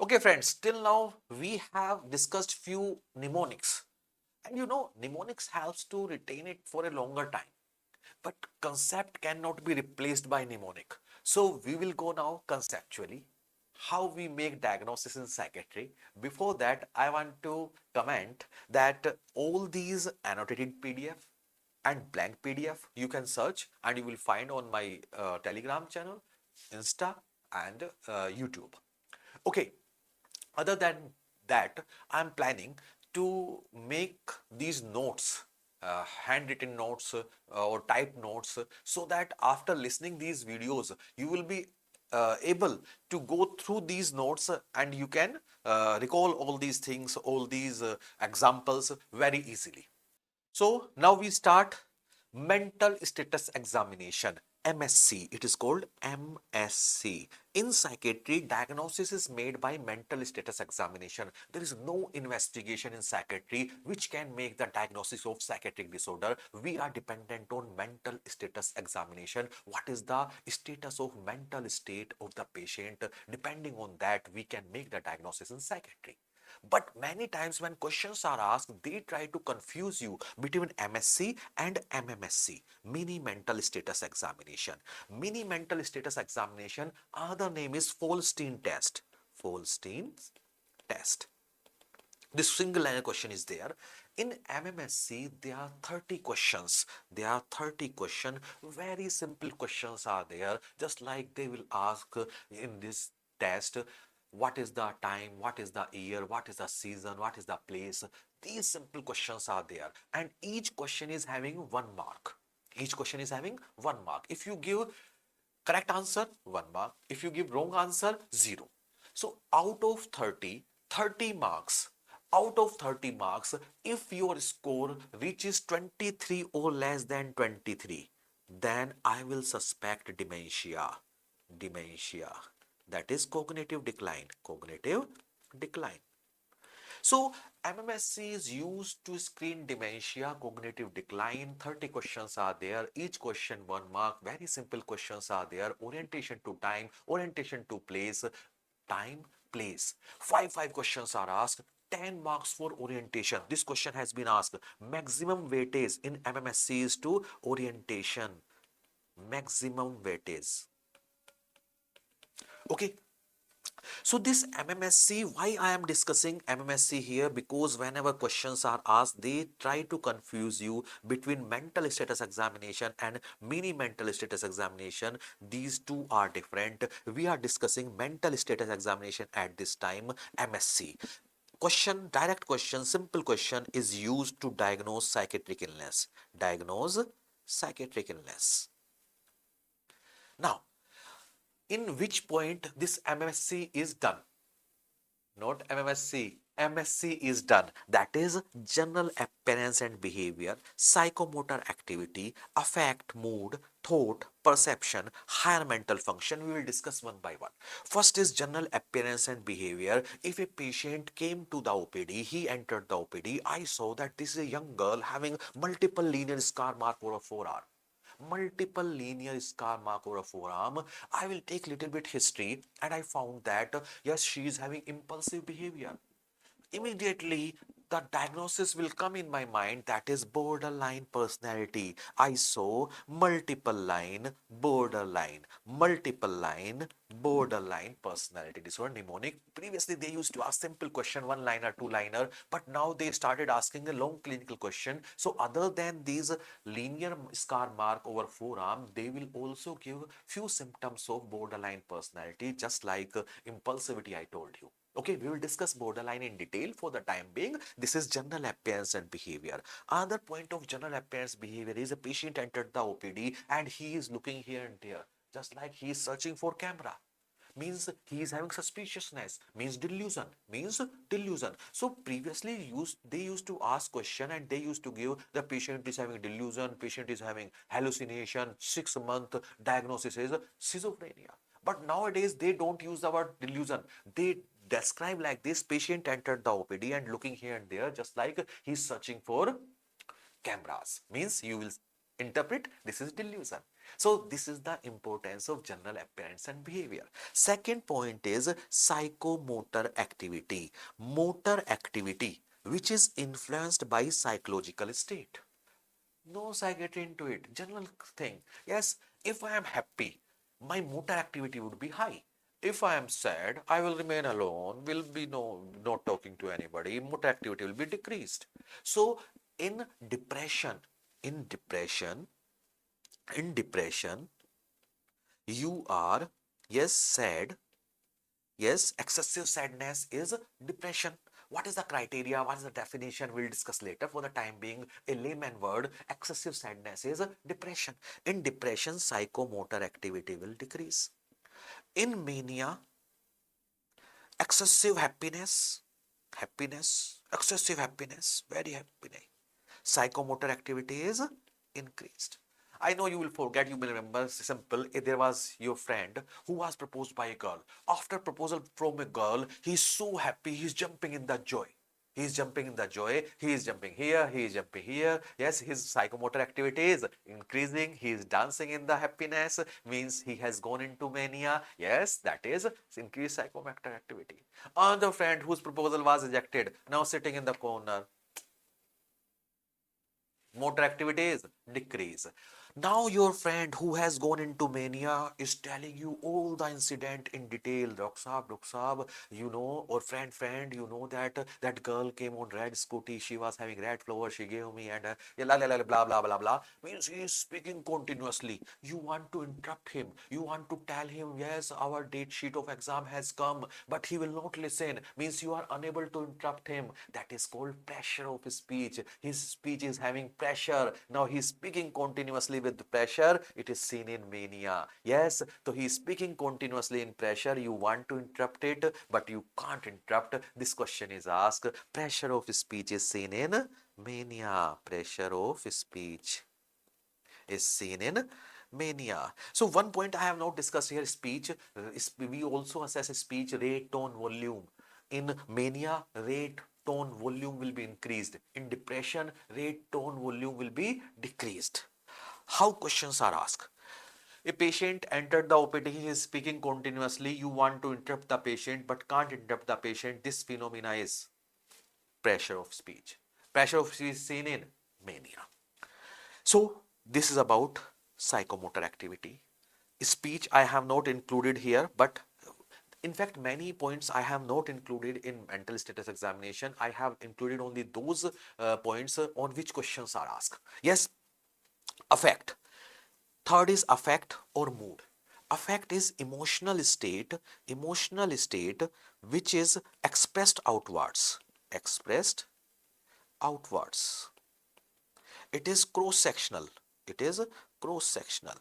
Okay, friends, till now we have discussed few mnemonics. And mnemonics helps to retain it for a longer time. But concept cannot be replaced by mnemonic. So we will go now conceptually. How we make diagnosis in psychiatry. Before that, I want to comment that all these annotated PDF and blank PDF you can search and you will find on my Telegram channel, Insta, and YouTube. Okay, other than that, I'm planning to make these notes, handwritten notes or typed notes, so that after listening these videos, you will be able to go through these notes and you can recall all these things, all these examples very easily. So now we start mental status examination. MSC, it is called MSC. In psychiatry, diagnosis is made by mental status examination. There is no investigation in psychiatry which can make the diagnosis of psychiatric disorder. We are dependent on mental status examination. What is the status of mental state of the patient? Depending on that, we can make the diagnosis in psychiatry. But many times when questions are asked, they try to confuse you between MSC and MMSC, mini mental status examination. Mini mental status examination, other name is Folstein test. Folstein test. This single line question is there. In MMSC, there are 30 questions. There are 30 questions. Very simple questions are there. Just like they will ask in this test, what is the time, what is the year, what is the season, what is the place. These simple questions are there. And each question is having 1 mark. Each question is having 1 mark. If you give correct answer, 1 mark. If you give wrong answer, 0. So out of 30, 30 marks, out of 30 marks, if your score reaches 23 or less than 23, then I will suspect dementia. Dementia. That is cognitive decline. Cognitive decline. So MMSC is used to screen dementia, cognitive decline. 30 questions are there. Each question 1 mark. Very simple questions are there. Orientation to time, orientation to place, time, place. Five questions are asked. 10 marks for orientation. This question has been asked. Maximum weightage in MMSC is to orientation. Maximum weightage. Okay. So this MMSC, why I am discussing MMSC here? Because whenever questions are asked, they try to confuse you between mental status examination and mini mental status examination. These two are different. We are discussing mental status examination at this time, MSC. Question, direct question, simple question is used to diagnose psychiatric illness. Diagnose psychiatric illness. Now, in which point this MMSC is done? Not MMSC. MSC is done. That is general appearance and behavior, psychomotor activity, affect, mood, thought, perception, higher mental function. We will discuss one by one. First is general appearance and behavior. If a patient came to the OPD, he entered the OPD, I saw that this is a young girl having multiple linear scar mark over a forearm. Multiple linear scar mark over a forearm. I will take little bit history and I found that yes, she is having impulsive behavior. Immediately the diagnosis will come in my mind, that is borderline personality. I saw multiple line, borderline, multiple line, borderline personality disorder, mnemonic. Previously they used to ask simple question, one liner, two liner, but now they started asking a long clinical question. So other than these linear scar mark over forearm, they will also give few symptoms of borderline personality, just like impulsivity I told you. Okay, we will discuss borderline in detail. For the time being, this is general appearance and behavior. Another point of general appearance behavior is a patient entered the OPD and he is looking here and there, just like he is searching for camera. Means he is having suspiciousness, means delusion, means delusion. So previously they used to ask question and they used to give the patient is having delusion, patient is having hallucination, 6 month diagnosis is schizophrenia. But nowadays they don't use the word delusion. They describe like this: patient entered the OPD and looking here and there, just like he's searching for cameras. Means you will interpret this is delusion. So this is the importance of general appearance and behavior. Second point is psychomotor activity. Motor activity which is influenced by psychological state. No psychiatry into it. General thing. Yes, if I am happy, my motor activity would be high. If I am sad, I will remain alone, will be not talking to anybody, motor activity will be decreased. So in depression, in depression, in depression, you are, yes, sad. Yes, excessive sadness is depression. What is the criteria? What is the definition? We'll discuss later. For the time being, a layman word, excessive sadness is depression. In depression, psychomotor activity will decrease. In mania, excessive happiness, excessive happiness, very happy. Psychomotor activity is increased. I know you will forget, you will remember simple. There was your friend who was proposed by a girl. After proposal from a girl, he's so happy, he's jumping in the joy. He's jumping in the joy, he is jumping here, he is jumping here. Yes, his psychomotor activity is increasing, he is dancing in the happiness, means he has gone into mania. Yes, that is increased psychomotor activity. Another friend whose proposal was rejected, now sitting in the corner, motor activities decrease. Now your friend who has gone into mania is telling you all the incident in detail. Doctor Saab, you know, or friend, you know that that girl came on red scooty. She was having red flower. She gave me and blah blah blah blah. Means he is speaking continuously. You want to interrupt him. You want to tell him, yes, our date sheet of exam has come, but he will not listen. Means you are unable to interrupt him. That is called pressure of speech. His speech is having pressure. Now he is speaking continuously with pressure. It is seen in mania. Yes, so he is speaking continuously in pressure. You want to interrupt it, but you can't interrupt. This question is asked. Pressure of speech is seen in mania. Pressure of speech is seen in mania. So one point I have not discussed here, speech. We also assess speech rate, tone, volume. In mania, rate, tone, volume will be increased. In depression, rate, tone, volume will be decreased. How questions are asked? A patient entered the OPD, he is speaking continuously. You want to interrupt the patient but can't interrupt the patient. This phenomena is pressure of speech. Pressure of speech is seen in mania. So this is about psychomotor activity. Speech I have not included here, but in fact many points I have not included in mental status examination. I have included only those points on which questions are asked. Yes, affect. Third is affect or mood. Affect is emotional state which is expressed outwards. Expressed outwards. It is cross-sectional. It is cross-sectional.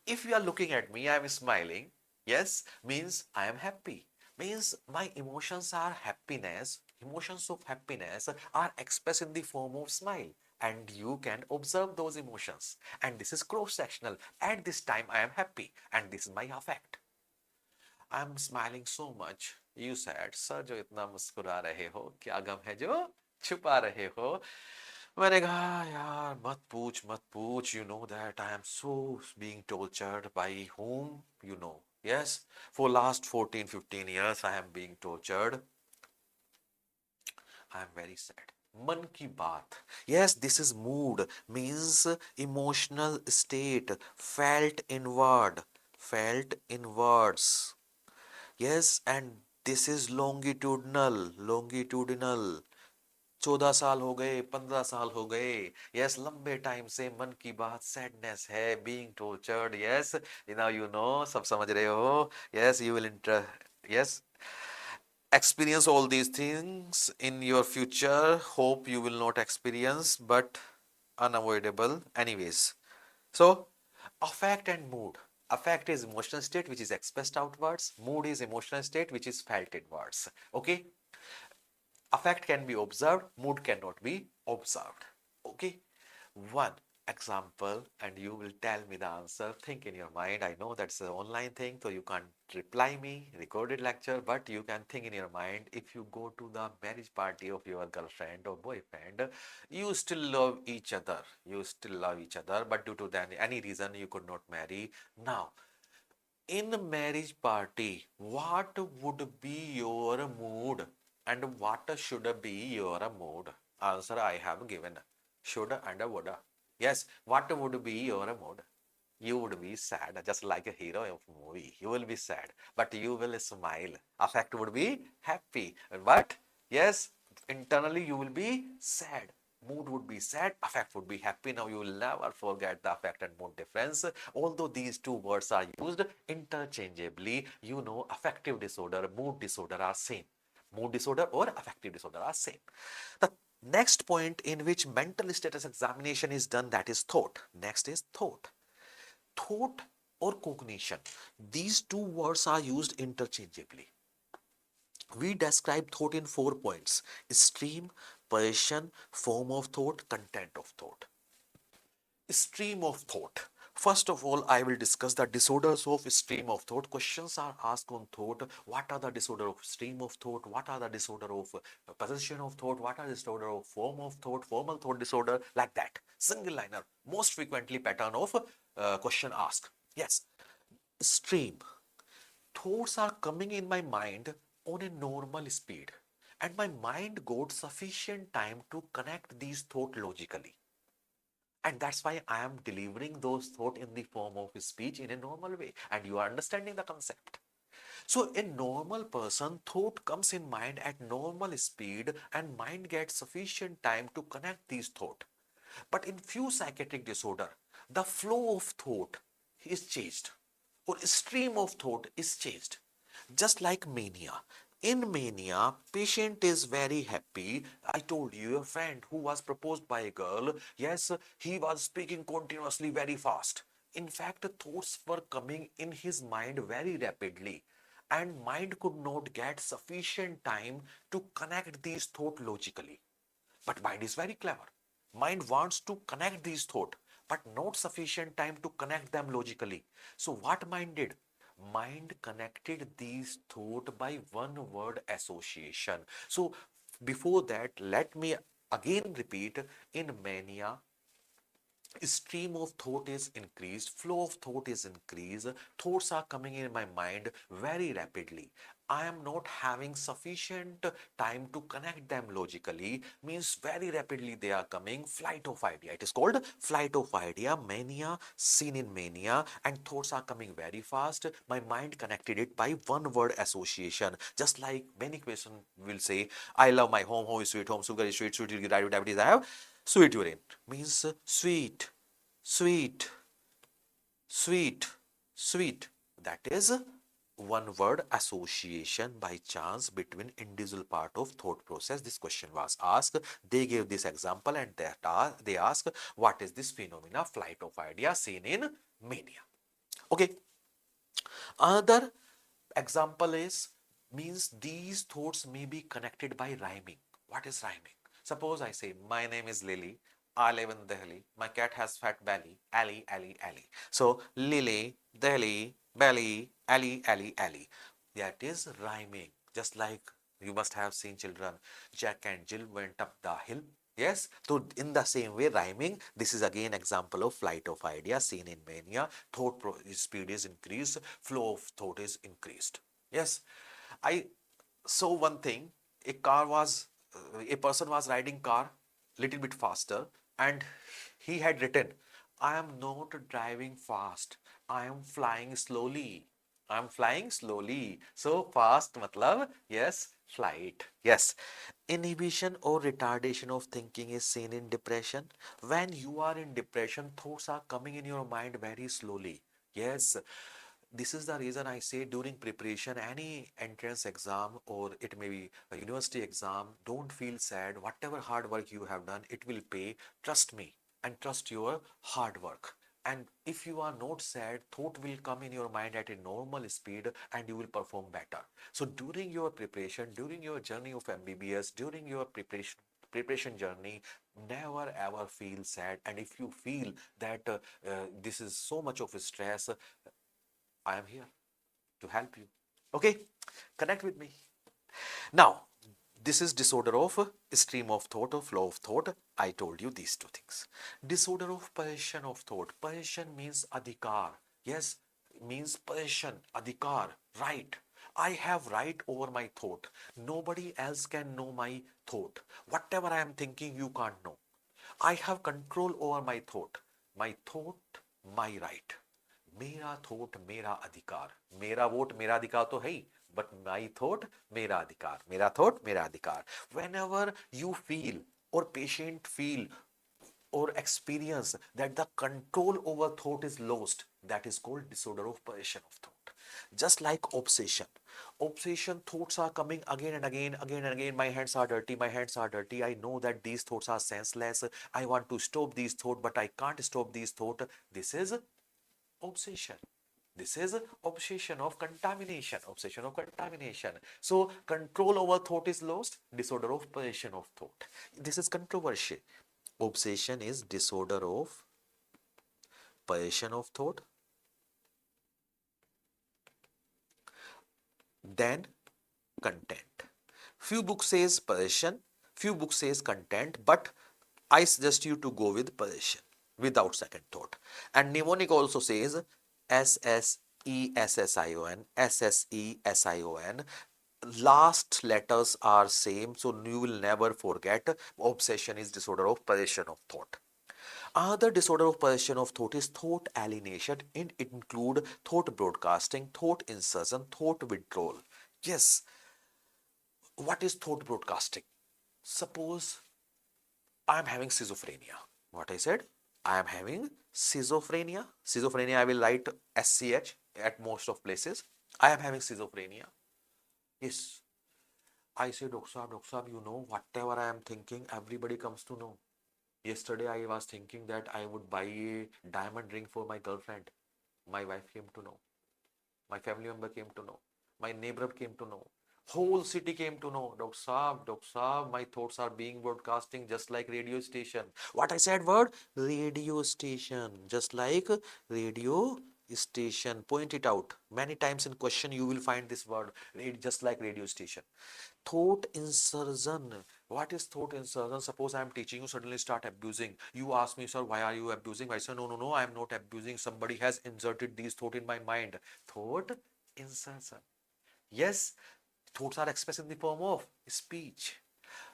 If you are looking at me, I am smiling. Yes, means I am happy. Means my emotions are happiness. Emotions of happiness are expressed in the form of smile. And you can observe those emotions. And this is cross-sectional. At this time, I am happy. And this is my affect. I am smiling so much. You said, sir जो इतना मुस्कुरा रहे हो क्या गम है जो छुपा रहे हो. मैंने कहा यार मत पूछ. You know that I am so being tortured. By whom? You know. Yes, for last 14-15 years I am being tortured. I am very sad. Man ki baat. Yes, this is mood, means emotional state, felt inward, felt inwards. Yes, and this is longitudinal, longitudinal. 14 साल हो गए, 15 साल हो गए. Yes, लंबे time से मन की बात सैडनेस है, being tortured. Yes, now you know, सब समझ रहे हो. Yes, you will inter. Yes, experience all these things in your future. Hope you will not experience, but unavoidable anyways. So affect and mood. Affect is emotional state which is expressed outwards. Mood is emotional state which is felt inwards. Okay, affect can be observed, mood cannot be observed. Okay, one. example and you will tell me the answer. Think in your mind. I know that's an online thing, so you can't reply me, recorded lecture, but you can think in your mind. If you go to the marriage party of your girlfriend or boyfriend, you still love each other. You still love each other, but due to any reason, you could not marry. Now, in a marriage party, what would be your mood and what should be your mood? Answer I have given. Should and would. Yes, what would be your mood? You would be sad, just like a hero of a movie. You will be sad, but you will smile. Affect would be happy. But yes, internally you will be sad. Mood would be sad, affect would be happy. Now you will never forget the affect and mood difference. Although these two words are used interchangeably, you know affective disorder, mood disorder are same. Mood disorder or affective disorder are same. The next point in which mental status examination is done, that is thought. Next is thought. Thought or cognition. These two words are used interchangeably. We describe thought in 4 points: stream, position, form of thought, content of thought. Stream of thought. First of all, I will discuss the disorders of stream of thought. Questions are asked on thought. What are the disorder of stream of thought? What are the disorder of position of thought? What are the disorder of form of thought? Formal thought disorder, like that. Single liner, most frequently pattern of question asked. Yes, stream. Thoughts are coming in my mind on a normal speed, and my mind got sufficient time to connect these thoughts logically. And that's why I am delivering those thoughts in the form of speech in a normal way. And you are understanding the concept. So a normal person, thought comes in mind at normal speed and mind gets sufficient time to connect these thoughts. But in few psychiatric disorder, the flow of thought is changed or stream of thought is changed. Just like mania. In mania, patient is very happy. I told you a friend who was proposed by a girl. Yes, he was speaking continuously very fast. In fact, thoughts were coming in his mind very rapidly and mind could not get sufficient time to connect these thoughts logically. But mind is very clever. Mind wants to connect these thoughts, but not sufficient time to connect them logically. So what mind did? Mind connected these thoughts by one word association. So before that, let me again repeat, in mania, stream of thought is increased, flow of thought is increased, thoughts are coming in my mind very rapidly. I am not having sufficient time to connect them logically, means very rapidly they are coming. Flight of idea. It is called flight of idea, mania, seen in mania, and thoughts are coming very fast. My mind connected it by one word association. Just like many questions will say, I love my home, home is sweet, home sugar is sweet, sweet is diabetes I have. Sweet urine means sweet, sweet, sweet, sweet. That is one word association by chance between individual part of thought process. This question was asked. They gave this example and they ask, what is this phenomena, flight of idea seen in mania? Okay. Another example is, means these thoughts may be connected by rhyming. What is rhyming? Suppose I say, my name is Lily. I live in Delhi. My cat has fat belly. Ali, Ali, Ali. So, Lily, Delhi, belly, Ali, Ali, Ali. That is rhyming. Just like you must have seen children. Jack and Jill went up the hill. Yes, so in the same way, rhyming, this is again example of flight of idea seen in mania. Thought speed is increased, flow of thought is increased. Yes, I saw one thing. A person was riding car little bit faster, and he had written, I am not driving fast. I am flying slowly. I am flying slowly. So fast matlab, yes, flight. Yes. Inhibition or retardation of thinking is seen in depression. When you are in depression, thoughts are coming in your mind very slowly. Yes, this is the reason I say during preparation, any entrance exam or it may be a university exam, don't feel sad. Whatever hard work you have done, it will pay. Trust me and trust your hard work. And if you are not sad, thought will come in your mind at a normal speed and you will perform better. So during your preparation, during your journey of MBBS, during your preparation preparation journey, never ever feel sad. And if you feel that this is so much of a stress, I am here to help you. Okay, connect with me. Now, this is disorder of stream of thought or flow of thought. I told you these two things. Disorder of possession of thought. Possession means adhikar. Yes, means possession, adhikar, right. I have right over my thought. Nobody else can know my thought. Whatever I am thinking, you can't know. I have control over my thought. My thought, my right. मेरा thought मेरा अधिकार, मेरा vote मेरा अधिकार तो है ही, but my thought मेरा अधिकार, मेरा थॉट मेरा अधिकार. Whenever you feel or patient feel or experience that the control over thought is lost, that is called disorder of possession of thought. Just like obsession thoughts are coming again and again, again and again. My hands are dirty, my hands are dirty. I know that these thoughts are senseless. I want to stop these thoughts, but I can't stop these thoughts. This is obsession. This is obsession of contamination, obsession of contamination. So control over thought is lost, disorder of possession of thought. This is controversial. Obsession is disorder of possession of thought. Then content. Few books says possession, few books says content, but I suggest you to go with possession without second thought. And mnemonic also says SSESSION, SSESION. Last letters are same, so you will never forget. Obsession is disorder of possession of thought. Other disorder of possession of thought is thought alienation. It include thought broadcasting, thought insertion, thought withdrawal. Yes, what is thought broadcasting? Suppose I am having schizophrenia. What I said? I am having schizophrenia. Schizophrenia, I will write SCH at most of places. I am having schizophrenia. Yes. I say, Doctor Sahab, you know, whatever I am thinking, everybody comes to know. Yesterday, I was thinking that I would buy a diamond ring for my girlfriend. My wife came to know. My family member came to know. My neighbor came to know. Whole city came to know. Doctor Saab, my thoughts are being broadcasting just like radio station. What I said word? Radio station. Just like radio station. Point it out. Many times in question you will find this word. Just like radio station. Thought insertion. What is thought insertion? Suppose I am teaching you, suddenly start abusing. You ask me, sir, why are you abusing? I say, no, I am not abusing. Somebody has inserted these thought in my mind. Thought insertion. Yes, thoughts are expressed in the form of speech.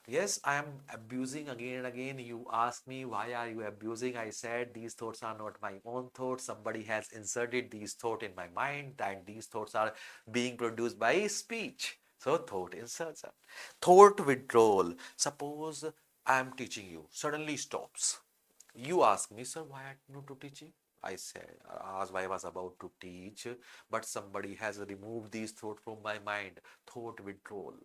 Yes, I am abusing again and again. You ask me, why are you abusing? I said, these thoughts are not my own thoughts. Somebody has inserted these thoughts in my mind, and these thoughts are being produced by speech. So, thought insertion. Thought withdrawal. Suppose I am teaching you, suddenly stops. You ask me, sir, why are you not teaching? I said, as I was about to teach, but somebody has removed these thoughts from my mind. Thought withdrawal.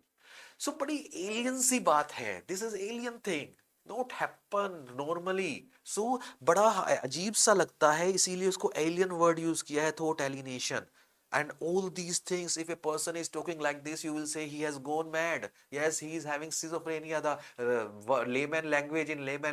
So बड़ी alien सी बात है. This is alien thing. Not happen normally. So बड़ा अजीब सा लगता है, इसीलिए उसको alien word use किया है, thought alienation. And all these things, if a person is talking like this, you will say he has gone mad. Yes, he is having schizophrenia. The in layman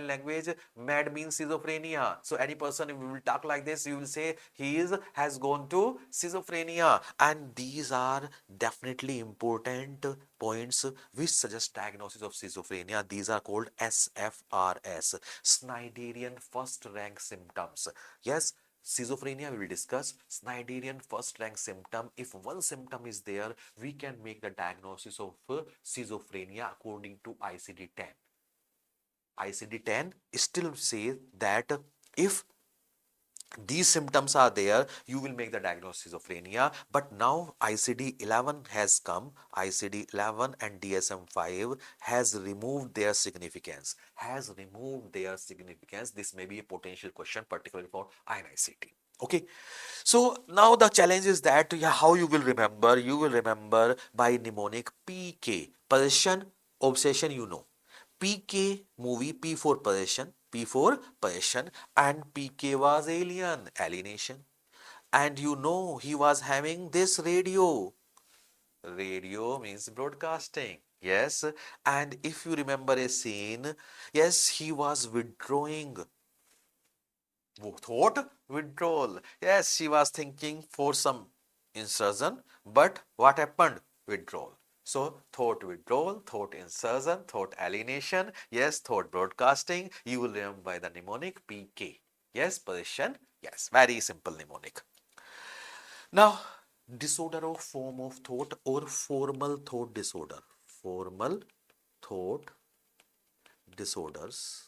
language, mad means schizophrenia. So any person who will talk like this, you will say he has gone to schizophrenia. And these are definitely important points which suggest diagnosis of schizophrenia. These are called SFRS, Schneiderian first rank symptoms. Yes, schizophrenia we will discuss. Schneiderian first rank symptom. If one symptom is there, we can make the diagnosis of schizophrenia according to ICD-10. ICD-10 still says that if these symptoms are there, you will make the diagnosis of schizophrenia. But now ICD-11 has come. ICD-11 and DSM-5 has removed their significance. This may be a potential question, particularly for INICT. Okay, so now the challenge is that how you will remember. You will remember by mnemonic PK. Possession, obsession, you know. PK movie, P for possession, and PK was alienation. And you know he was having this radio. Radio means broadcasting. Yes, and if you remember a scene, yes, he was withdrawing. Thought withdrawal. Yes, she was thinking for some insertion, but what happened? Withdrawal. So, thought withdrawal, thought insertion, thought alienation, yes, thought broadcasting. You will remember by the mnemonic PK. Yes, position. Yes, very simple mnemonic. Now, disorder of form of thought or formal thought disorder. Formal thought disorders.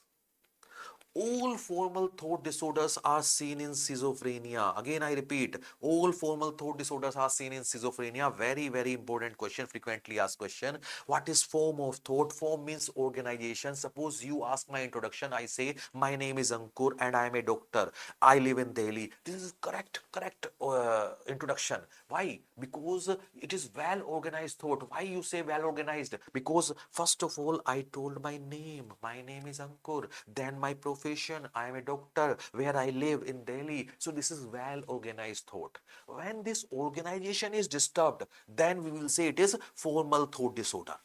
All formal thought disorders are seen in schizophrenia. Again, I repeat, all formal thought disorders are seen in schizophrenia. Very, very important question, frequently asked question. What is form of thought? Form means organization. Suppose you ask my introduction, I say, my name is Ankur and I am a doctor. I live in Delhi. This is correct introduction. Why? Because it is well organized thought. Why you say well organized? Because first of all, I told my name. My name is Ankur. Then my profession. I am a doctor. Where I live in Delhi. So this is well organized thought. When this organization is disturbed, then we will say it is formal thought disorder.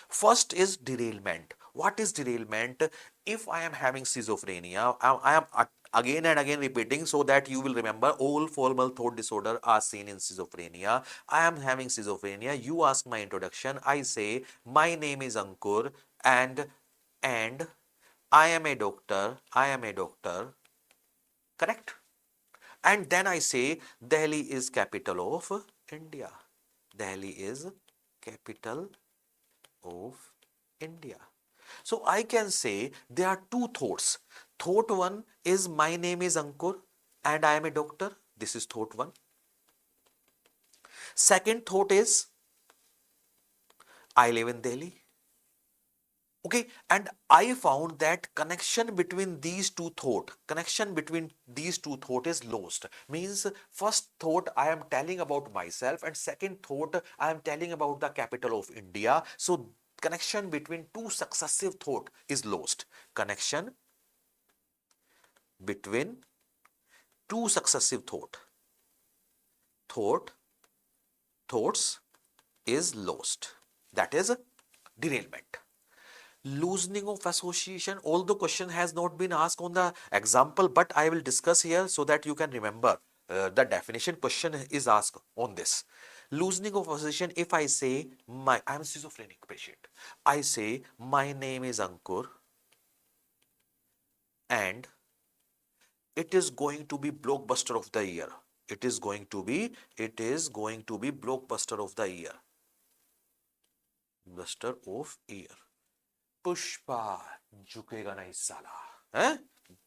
First is derailment. What is derailment? If I am having schizophrenia, I am again and again repeating so that you will remember all formal thought disorder are seen in schizophrenia. I am having schizophrenia. You ask my introduction. I say my name is Ankur and I am a doctor. I am a doctor. Correct? And then I say Delhi is capital of India. Delhi is capital of India. So I can say there are two thoughts. Thought one is my name is Ankur and I am a doctor. This is thought one. Second thought is I live in Delhi. Okay, and I found that connection between these two thought is lost. Means first thought I am telling about myself and second thought I am telling about the capital of India. So connection between two successive thought is lost. Connection between two successive thoughts is lost. That is derailment. Loosening of association, although question has not been asked on the example, but I will discuss here so that you can remember. The definition question is asked on this. Loosening of association, if I say I am a schizophrenic patient, I say my name is Ankur and it is going to be blockbuster of the year. It is going to be blockbuster of the year. Blockbuster of year. Pushpa झुकेगा नहीं साला. Eh?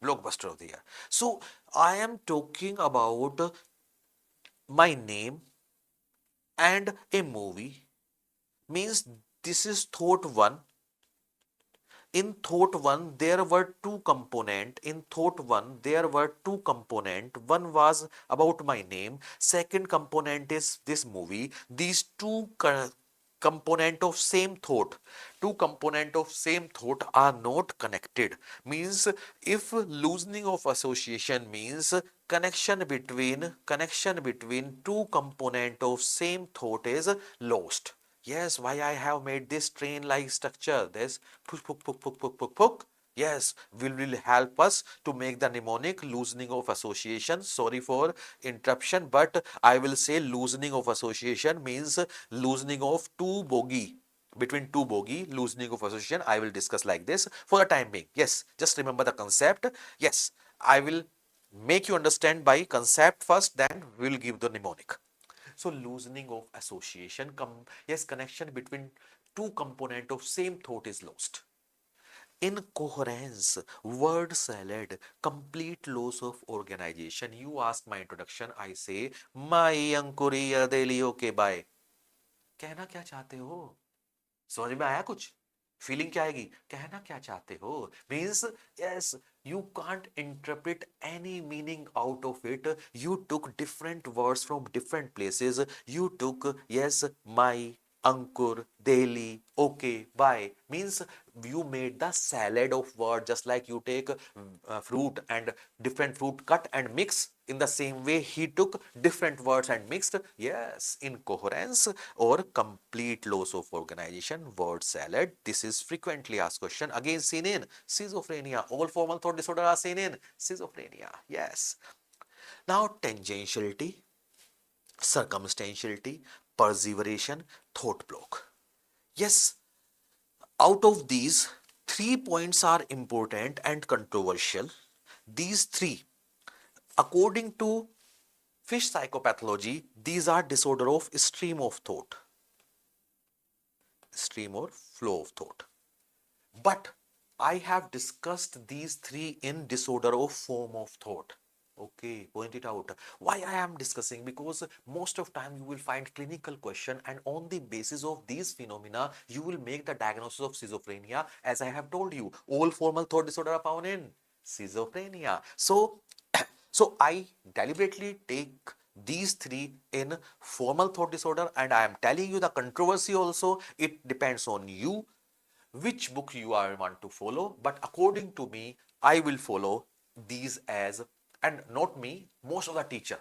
Blockbuster of the year. So I am talking about my name and a movie. Means this is thought one. In thought one, there were two component. In thought one, there were two component. One was about my name. Second component is this movie. These two component of same thought, two component of same thought are not connected. Means if loosening of association means connection between two component of same thought is lost. Yes, why I have made this train like structure, this push puk puk puk puk puk puk. Yes, will help us to make the mnemonic loosening of association. Sorry for interruption, but I will say loosening of association means loosening of two bogie. Between two bogie, loosening of association, I will discuss like this for the time being. Yes, just remember the concept. Yes, I will make you understand by concept first, then we will give the mnemonic. So loosening of association, yes, connection between two component of same thought is lost. Incoherence, word salad, complete loss of organization. You ask my introduction, I say, my Ankuriya Deli, okay, bye. कहना क्या चाहते हो? समझ में आया कुछ? Feeling क्या आएगी? कहना क्या चाहते हो? Means yes, you can't interpret any meaning out of it. You took different words from different places. You took yes, my Ankur, Delhi, okay, bye. Means you made the salad of word, just like you take fruit and different fruit cut and mix. In the same way, he took different words and mixed. Yes, incoherence or complete loss of organization, word salad. This is frequently asked question. Again, seen in schizophrenia. All formal thought disorder are seen in schizophrenia. Yes. Now, tangentiality, circumstantiality, perseveration, thought block. Yes, out of these, 3 points are important and controversial. These three, according to fish psychopathology, these are disorder of stream of thought, stream or flow of thought. But I have discussed these three in disorder of form of thought. Okay, point it out. Why I am discussing? Because most of time you will find clinical question, and on the basis of these phenomena, you will make the diagnosis of schizophrenia. As I have told you, all formal thought disorder are found in schizophrenia. So, so I deliberately take these three in formal thought disorder, and I am telling you the controversy also. It depends on you which book you are want to follow, but according to me, I will follow these as, and not me, most of the teacher,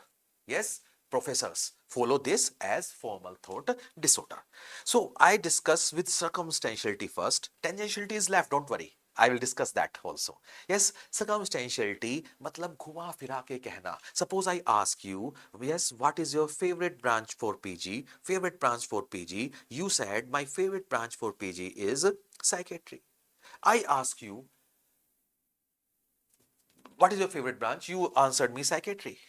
yes, professors follow this as formal thought disorder. So I discuss with circumstantiality first. Tangentiality is left, don't worry, I will discuss that also. Yes, circumstantiality मतलब घुमा फिरा के कहना. Suppose I ask you, yes, what is your favorite branch for PG? Favorite branch for PG? You said my favorite branch for PG is psychiatry. I ask you, what is your favorite branch? You answered me psychiatry.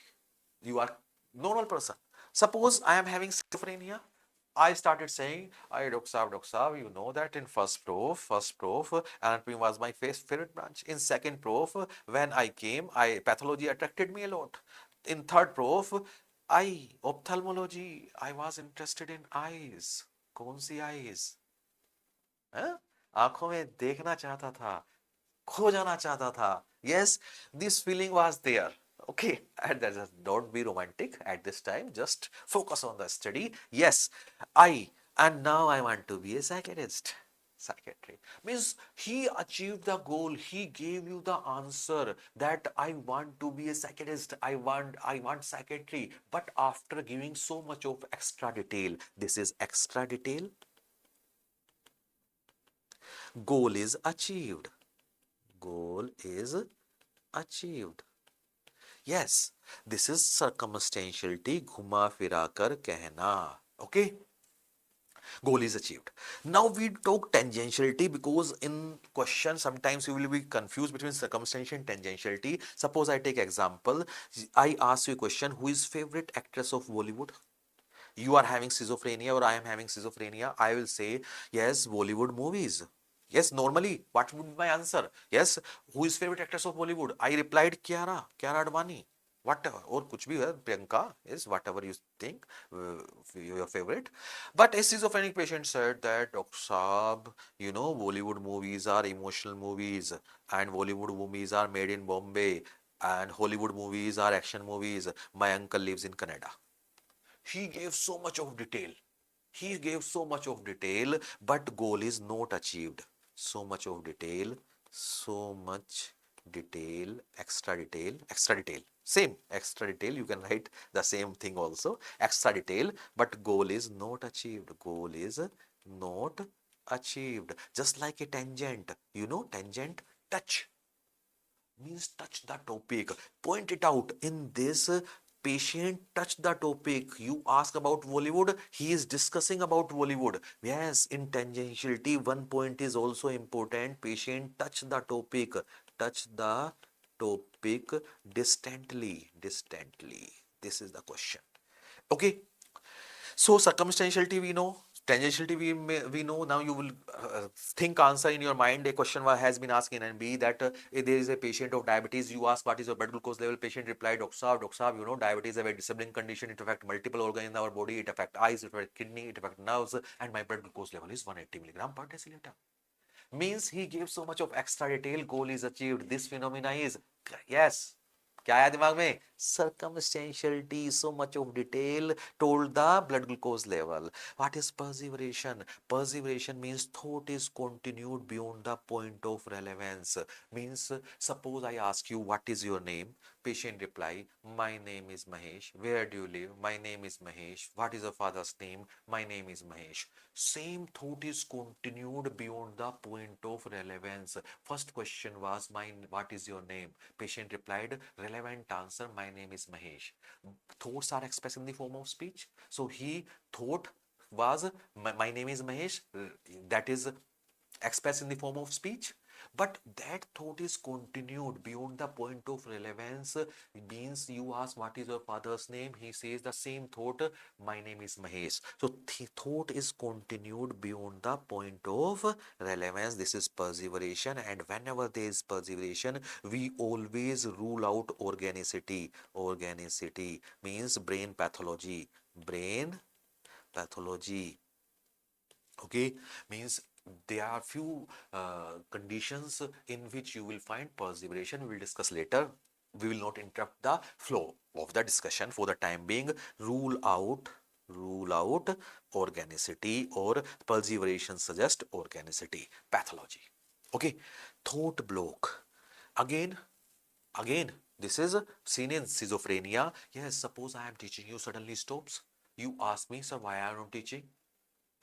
You are normal person. Suppose I am having schizophrenia. I started saying, I Doctor Saab, you know that in first prof, anatomy was my favorite branch. In second prof, when I came, pathology attracted me a lot. In third prof, ophthalmology, I was interested in eyes. कौन सी eyes? हाँ? आंखों में देखना चाहता था, खो जाना चाहता था. Yes, this feeling was there. Okay, and that is, don't be romantic at this time. Just focus on the study. Yes, and now I want to be a psychiatrist. Psychiatry means he achieved the goal. He gave you the answer that I want to be a psychiatrist. I want psychiatry. But after giving so much of extra detail, this is extra detail. Goal is achieved. Goal is achieved. Yes, this is circumstantiality, घुमा फिरा कर कहना. Okay, goal is achieved. Now we talk tangentiality because in question sometimes you will be confused between circumstantiality and tangentiality. Suppose I take example. I ask you a question: who is favorite actress of Bollywood? You are having schizophrenia or I am having schizophrenia. I will say yes, Bollywood movies. Yes, normally what would be my answer? Yes, who is favorite actress of Bollywood? I replied Kiara Advani. Whatever, or kuch bhi hai, Priyanka is whatever you think your favorite. But a schizophrenic patient said that Dr. Saab, Bollywood movies are emotional movies, and Bollywood movies are made in Bombay, and Hollywood movies are action movies. My uncle lives in Canada. He gave so much of detail. He gave so much of detail, but goal is not achieved. So much of detail, so much detail, extra detail. Same, extra detail. You can write the same thing also. Extra detail, but goal is not achieved. Goal is not achieved. Just like a tangent. Tangent, touch means touch the topic, point it out. In this, patient touch the topic. You ask about Bollywood, he is discussing about Bollywood. Yes, in tangentiality, one point is also important. Patient touch the topic, touch the topic distantly. This is the question. Okay, so circumstantiality we know, tangentiality we know. Now you will think answer in your mind. A question has been asked in NB that if there is a patient of diabetes, you ask what is your blood glucose level. Patient replied, Doctor Saab, diabetes is a very disabling condition. It affects multiple organs in our body. It affects eyes, it affects kidney, it affects nerves, and my blood glucose level is 180 milligram per deciliter. Means he gave so much of extra detail. Goal is achieved. This phenomena is, yes, क्या आया दिमाग में? Circumstantiality, so much of detail told the blood glucose level. What is perseveration? Perseveration means thought is continued beyond the point of relevance. Means suppose I ask you what is your name? Patient reply, my name is Mahesh. Where do you live? My name is Mahesh. What is your father's name? My name is Mahesh. Same thought is continued beyond the point of relevance. First question was, what is your name? Patient replied, relevant answer, my name is Mahesh. Thoughts are expressed in the form of speech. So he thought was, my name is Mahesh, that is expressed in the form of speech. But that thought is continued beyond the point of relevance. It means you ask what is your father's name, he says the same thought, my name is Mahesh. So thought is continued beyond the point of relevance. This is perseveration, and whenever there is perseveration, we always rule out organicity. Organicity means brain pathology. Brain pathology. Okay, means there are few conditions in which you will find perseveration. We will discuss later. We will not interrupt the flow of the discussion for the time being. Rule out organicity, or perseveration suggests organicity. Pathology. Okay, thought block. Again, this is seen in schizophrenia. Yes, suppose I am teaching, you suddenly stops. You ask me, sir, why I am not teaching?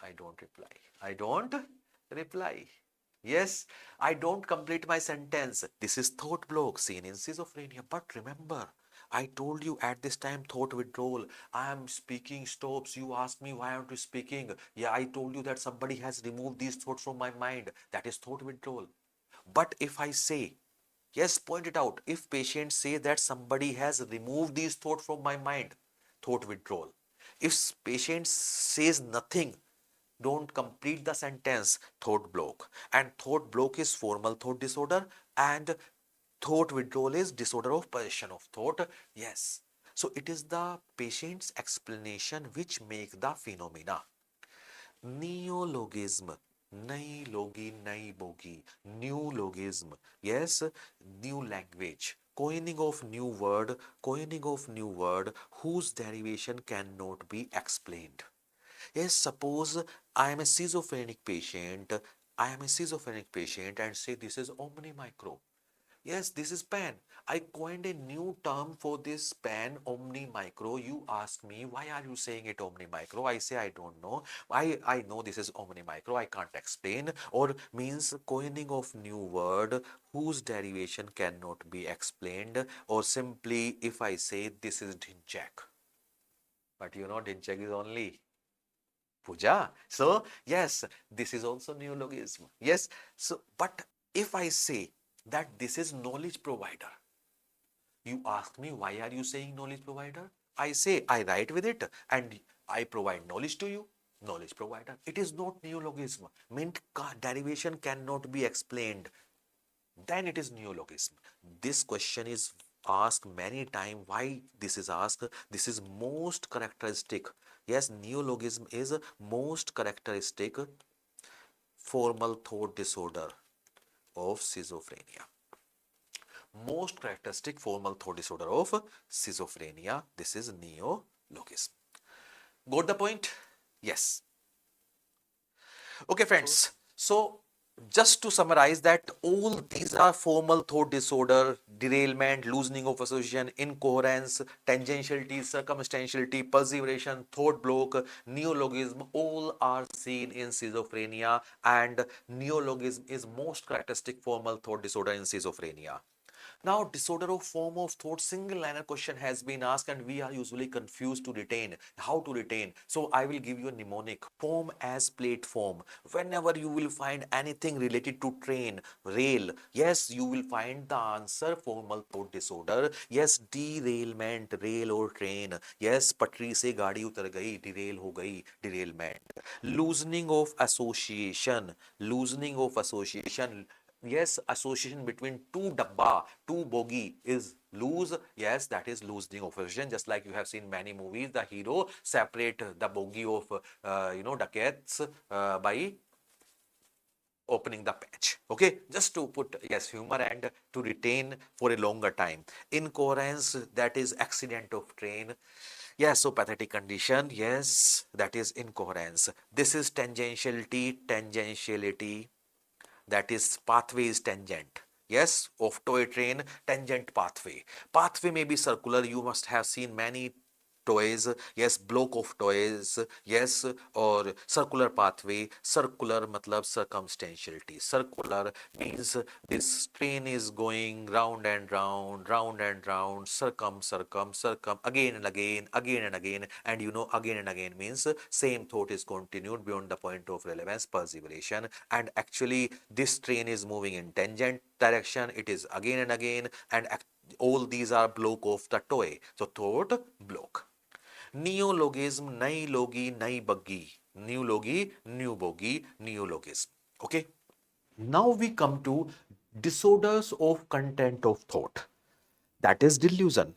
I don't reply. I don't reply. Yes, I don't complete my sentence. This is thought block seen in schizophrenia. But remember, I told you at this time thought withdrawal. I am speaking stops. You ask me why aren't you speaking? Yeah, I told you that somebody has removed these thoughts from my mind. That is thought withdrawal. But if I say, yes, point it out. If patients say that somebody has removed these thoughts from my mind, thought withdrawal. If patient says nothing, don't complete the sentence, thought block. And thought block is formal thought disorder, and thought withdrawal is disorder of possession of thought. Yes, so it is the patient's explanation which make the phenomena. Neologism, नई लोगी नई bogie, neologism, yes, new language, coining of new word whose derivation cannot be explained. Yes, suppose I am a schizophrenic patient. I am a schizophrenic patient and say this is omni micro. Yes, this is pan. I coined a new term for this pan, omni micro. You ask me, why are you saying it omni micro? I say, I don't know. I know this is omni micro. I can't explain. Or means coining of new word whose derivation cannot be explained. Or simply, if I say this is Dhinchak. But you know, Dhinchak is only puja. So, yes, this is also neologism. Yes. So, but if I say that this is knowledge provider, you ask me, why are you saying knowledge provider? I say, I write with it and I provide knowledge to you. Knowledge provider. It is not neologism. Meant derivation cannot be explained. Then it is neologism. This question is asked many times. Why this is asked? This is most characteristic. Yes, neologism is most characteristic formal thought disorder of schizophrenia. Most characteristic formal thought disorder of schizophrenia. This is neologism. Got the point? Yes. Okay, friends. So, just to summarize that all these are formal thought disorder, derailment, loosening of association, incoherence, tangentiality, circumstantiality, perseveration, thought block, neologism, all are seen in schizophrenia, and neologism is most characteristic formal thought disorder in schizophrenia. Now, disorder of form of thought, single liner question has been asked, and we are usually confused to retain. How to retain? So, I will give you a mnemonic. Form as platform. Whenever you will find anything related to train, rail, yes, you will find the answer formal thought disorder. Yes, derailment, rail or train. Yes, पटरी से गाड़ी उतर गई, derail हो गई, derailment. Loosening of association. Loosening of association. Yes, association between two dabba, two bogie is loose. Yes, that is loosening of association. Just like you have seen many movies, the hero separate the bogie of dacoits by opening the patch. Okay, just to put, yes, humor and to retain for a longer time. Incoherence, that is accident of train. Yes, so pathetic condition, yes, that is incoherence. This is tangentiality, tangentiality, that is pathway is tangent. Yes, of toy train, tangent pathway. Pathway may be circular. You must have seen many toys. Yes, block of toys. Yes, or circular pathway. Circular matlab circumstantiality. Circular means this train is going round and round, round and round, circum, again and again, and you know, again and again means same thought is continued beyond the point of relevance, perseveration, and actually this train is moving in tangent direction. It is again and again, and all these are block of the toy. So thought block. Neologism, नई लोगी नई बग्गी, new logi, new bogie, neologism. Okay. Now we come to disorders of content of thought. That is delusion.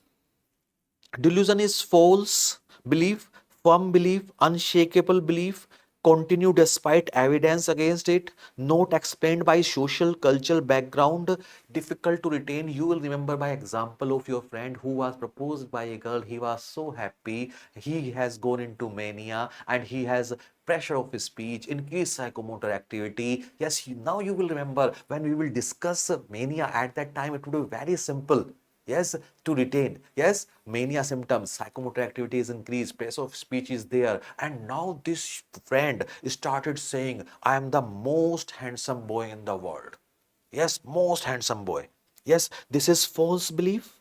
Delusion is false belief, firm belief, unshakable belief, continue despite evidence against it, not explained by social, cultural background, difficult to retain. You will remember by example of your friend who was proposed by a girl. He was so happy. He has gone into mania and he has pressure of speech, increased psychomotor activity. Yes, now you will remember when we will discuss mania at that time, it would be very simple. Yes, to retain. Yes, mania symptoms, psychomotor activity is increased, pace of speech is there. And now this friend started saying, I am the most handsome boy in the world. Yes, most handsome boy. Yes, this is false belief.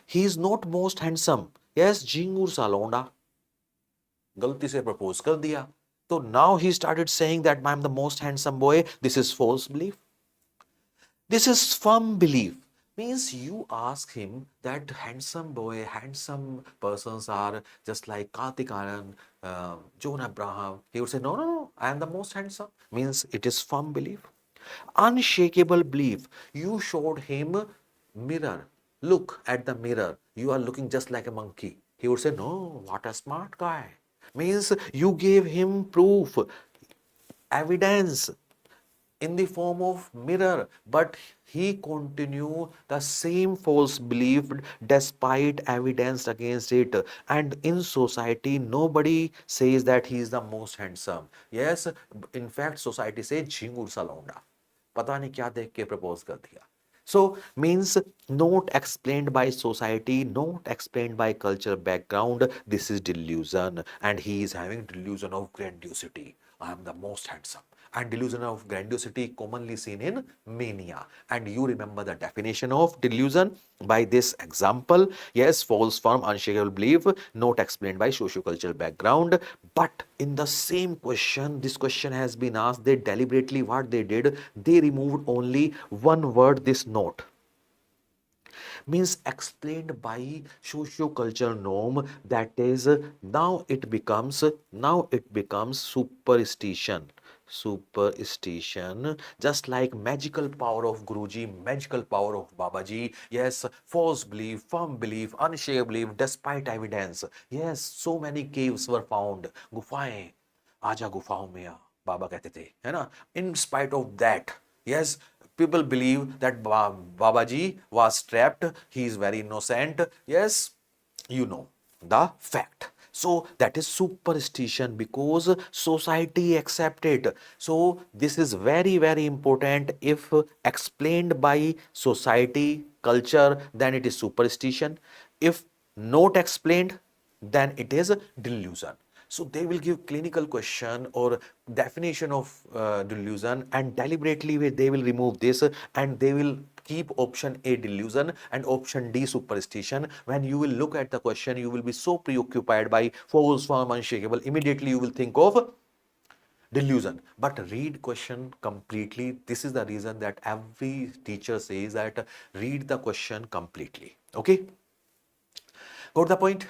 He is not most handsome. Yes, Jingur Salonda. गलती से propose कर दिया. So now he started saying that I am the most handsome boy. This is false belief. This is firm belief. Means you ask him that handsome boy, handsome persons are just like Kartik Aran, John Abraham. He would say, no, no, no, I am the most handsome. Means it is firm belief. Unshakable belief. You showed him mirror. Look at the mirror. You are looking just like a monkey. He would say, no, what a smart guy. Means you gave him proof, evidence in the form of mirror, but he continue the same false belief despite evidence against it. And in society nobody says that he is the most handsome. Yes, in fact society says झिंगुर सा लौंडा, पता नहीं क्या देख के propose कर दिया. So means not explained by society, not explained by cultural background. This is delusion, and he is having delusion of grandiosity. I am the most handsome. And delusion of grandiosity commonly seen in mania. And you remember the definition of delusion by this example. Yes, false, firm, unshakable belief, not explained by socio-cultural background. But in the same question, this question has been asked. They deliberately, what they did, they removed only one word, this note. Means explained by socio-cultural norm. That is, now it becomes superstition, just like magical power of Guruji, magical power of Babaji. Yes, false belief, firm belief, unshakable belief despite evidence. Yes, so many caves were found, गुफाएं, आजा गुफाओं में आ, बाबा कहते थे, है ना. In spite of that, yes, people believe that Babaji was trapped. He is very innocent. Yes, you know the fact. So that is superstition because society accept it. So this is very, very important. If explained by society, culture, then it is superstition. If not explained, then it is delusion. So they will give clinical question or definition of delusion, and deliberately they will remove this and they will keep option A delusion and option D superstition. When you will look at the question, you will be so preoccupied by false, firm, unshakable. Immediately you will think of delusion. But read question completely. This is the reason that every teacher says that read the question completely. Okay, got the point?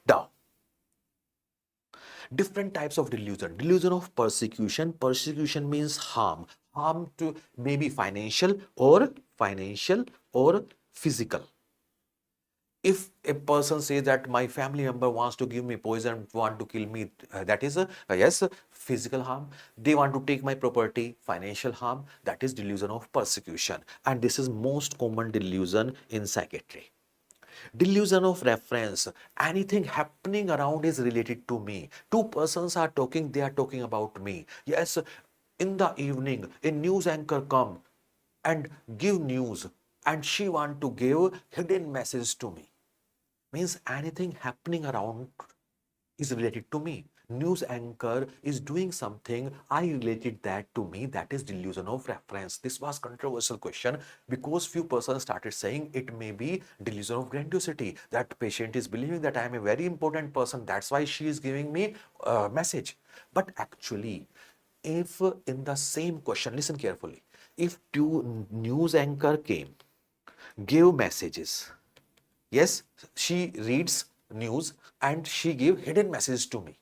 Now, different types of delusion. Delusion of persecution. Persecution means harm. Harm to maybe financial or physical. If a person says that my family member wants to give me poison, want to kill me, that is yes, physical harm. They want to take my property, financial harm. That is delusion of persecution. And this is most common delusion in psychiatry. Delusion of reference. Anything happening around is related to me. Two persons are talking, they are talking about me. Yes, in the evening, a news anchor come and give news, and she want to give hidden message to me. Means anything happening around is related to me. News anchor is doing something, I related that to me. That is delusion of reference. This was controversial question because few persons started saying it may be delusion of grandiosity. That patient is believing that I am a very important person. That's why she is giving me a message. But actually, if in the same question, listen carefully, if two news anchor came, give messages, yes, she reads news and she give hidden messages to me.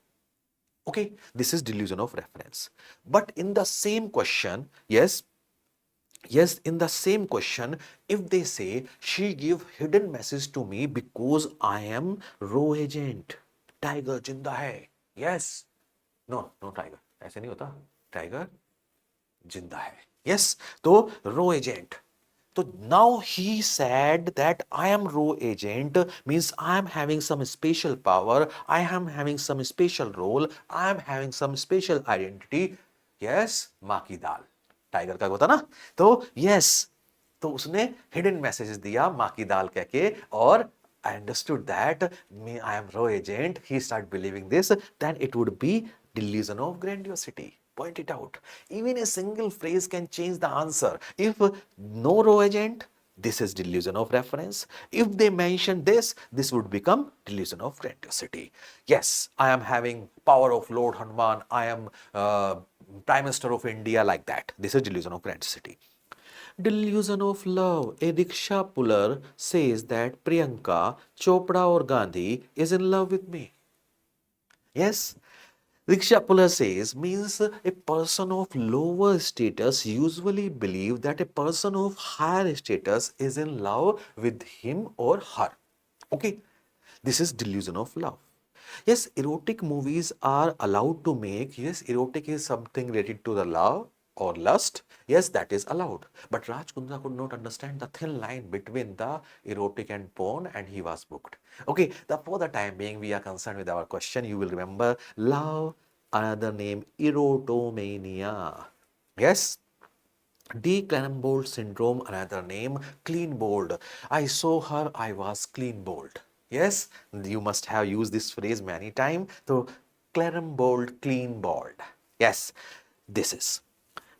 Okay, this is delusion of reference. But in the same question, yes, in the same question, if they say she give hidden message to me because I am raw agent, tiger जिंदा है, yes, no tiger, ऐसे नहीं होता, tiger जिंदा है, yes, तो raw agent. So now he said that I am raw agent means I am having some special power, I am having some special role, I am having some special identity. Yes, माँ की दाल, tiger का होता ना, तो yes, तो उसने hidden messages दिया माँ की दाल कह के, और I understood that me I am raw agent. He started believing this. Then it would be delusion of grandiosity. Point it out. Even a single phrase can change the answer. If no raw agent, this is delusion of reference. If they mention this, this would become delusion of grandiosity. Yes, I am having power of Lord Hanuman. I am Prime Minister of India, like that. This is delusion of grandiosity. Delusion of love. A rickshaw puller says that Priyanka, Chopra or Gandhi is in love with me. Yes, rickshaw puller says means a person of lower status usually believe that a person of higher status is in love with him or her. Okay, this is delusion of love. Yes, erotic movies are allowed to make. Yes, erotic is something related to the love or lust. Yes, that is allowed. But Raj Kundra could not understand the thin line between the erotic and porn, and he was booked. Okay, for the time being, we are concerned with our question. You will remember love, another name, erotomania. Yes, D. Cannonball syndrome, another name, clean bold. I saw her, I was clean bold. Yes, you must have used this phrase many times. So, Cannonball, clean bold. Yes, this is.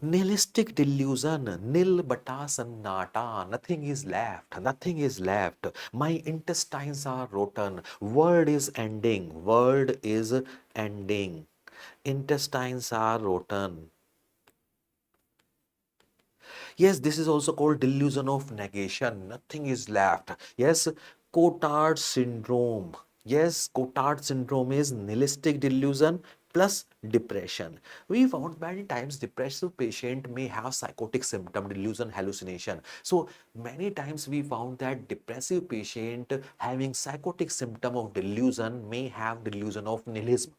Nihilistic delusion, nil bata sannata, nothing is left, nothing is left. My intestines are rotten, world is ending, world is ending. Intestines are rotten. Yes, this is also called delusion of negation. Nothing is left. Yes, Cotard syndrome. Yes, Cotard syndrome is nihilistic delusion plus depression. We found many times depressive patient may have psychotic symptom, delusion, hallucination. So many times we found that depressive patient having psychotic symptom of delusion may have delusion of nihilism.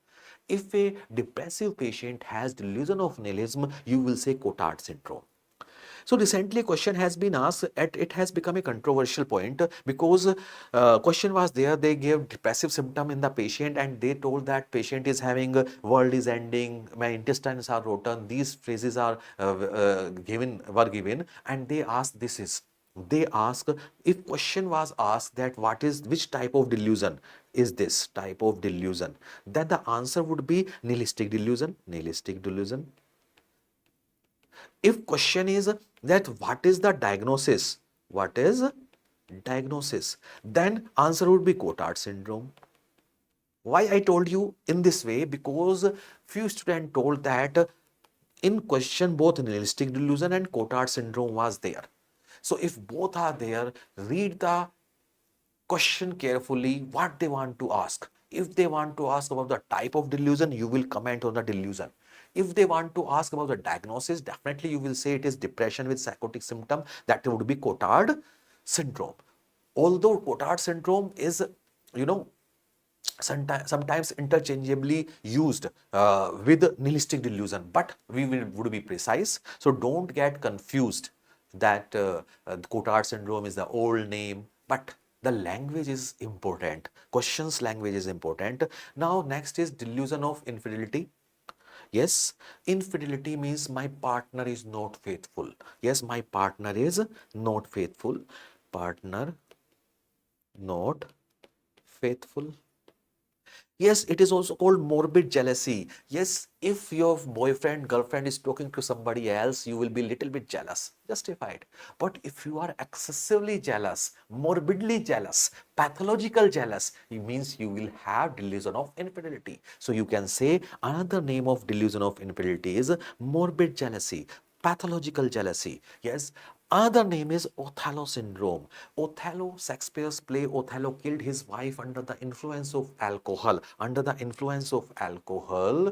If a depressive patient has delusion of nihilism, you will say Cotard syndrome. So recently question has been asked, it has become a controversial point because question was there, they gave depressive symptom in the patient and they told that patient is having world is ending, my intestines are rotten, these phrases are were given, and they asked they ask, if question was asked that what is, which type of delusion is this type of delusion, then the answer would be nihilistic delusion, nihilistic delusion. If question is that what is the diagnosis, what is diagnosis, then answer would be Cotard syndrome. Why I told you in this way? Because few students told that in question both nihilistic delusion and Cotard syndrome was there. So if both are there, read the question carefully what they want to ask. If they want to ask about the type of delusion, you will comment on the delusion. If they want to ask about the diagnosis, definitely you will say it is depression with psychotic symptom. That would be Cotard syndrome. Although Cotard syndrome is, you know, sometimes interchangeably used with nihilistic delusion, but would be precise. So don't get confused that Cotard syndrome is the old name, but the language is important. Questions language is important. Now next is delusion of infidelity. Yes, infidelity means my partner is not faithful. Yes, my partner is not faithful. Partner not faithful. Yes, it is also called morbid jealousy. Yes, if your boyfriend, girlfriend is talking to somebody else, you will be little bit jealous, justified. But if you are excessively jealous, morbidly jealous, pathological jealous, it means you will have delusion of infidelity. So you can say another name of delusion of infidelity is morbid jealousy, pathological jealousy. Yes, other name is Othello syndrome. Othello, Shakespeare's play Othello killed his wife under the influence of alcohol. Under the influence of alcohol,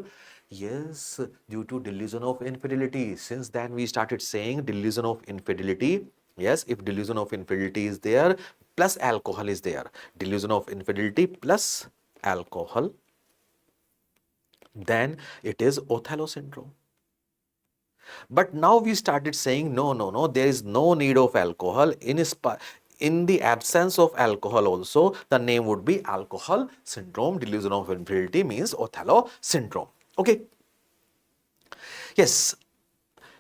yes, due to delusion of infidelity. Since then, we started saying delusion of infidelity. Yes, if delusion of infidelity is there, plus alcohol is there. Delusion of infidelity plus alcohol, then it is Othello syndrome. But now we started saying, no, no, no, there is no need of alcohol. In the absence of alcohol also, the name would be alcohol syndrome. Delusion of infidelity means Othello syndrome. Okay. Yes,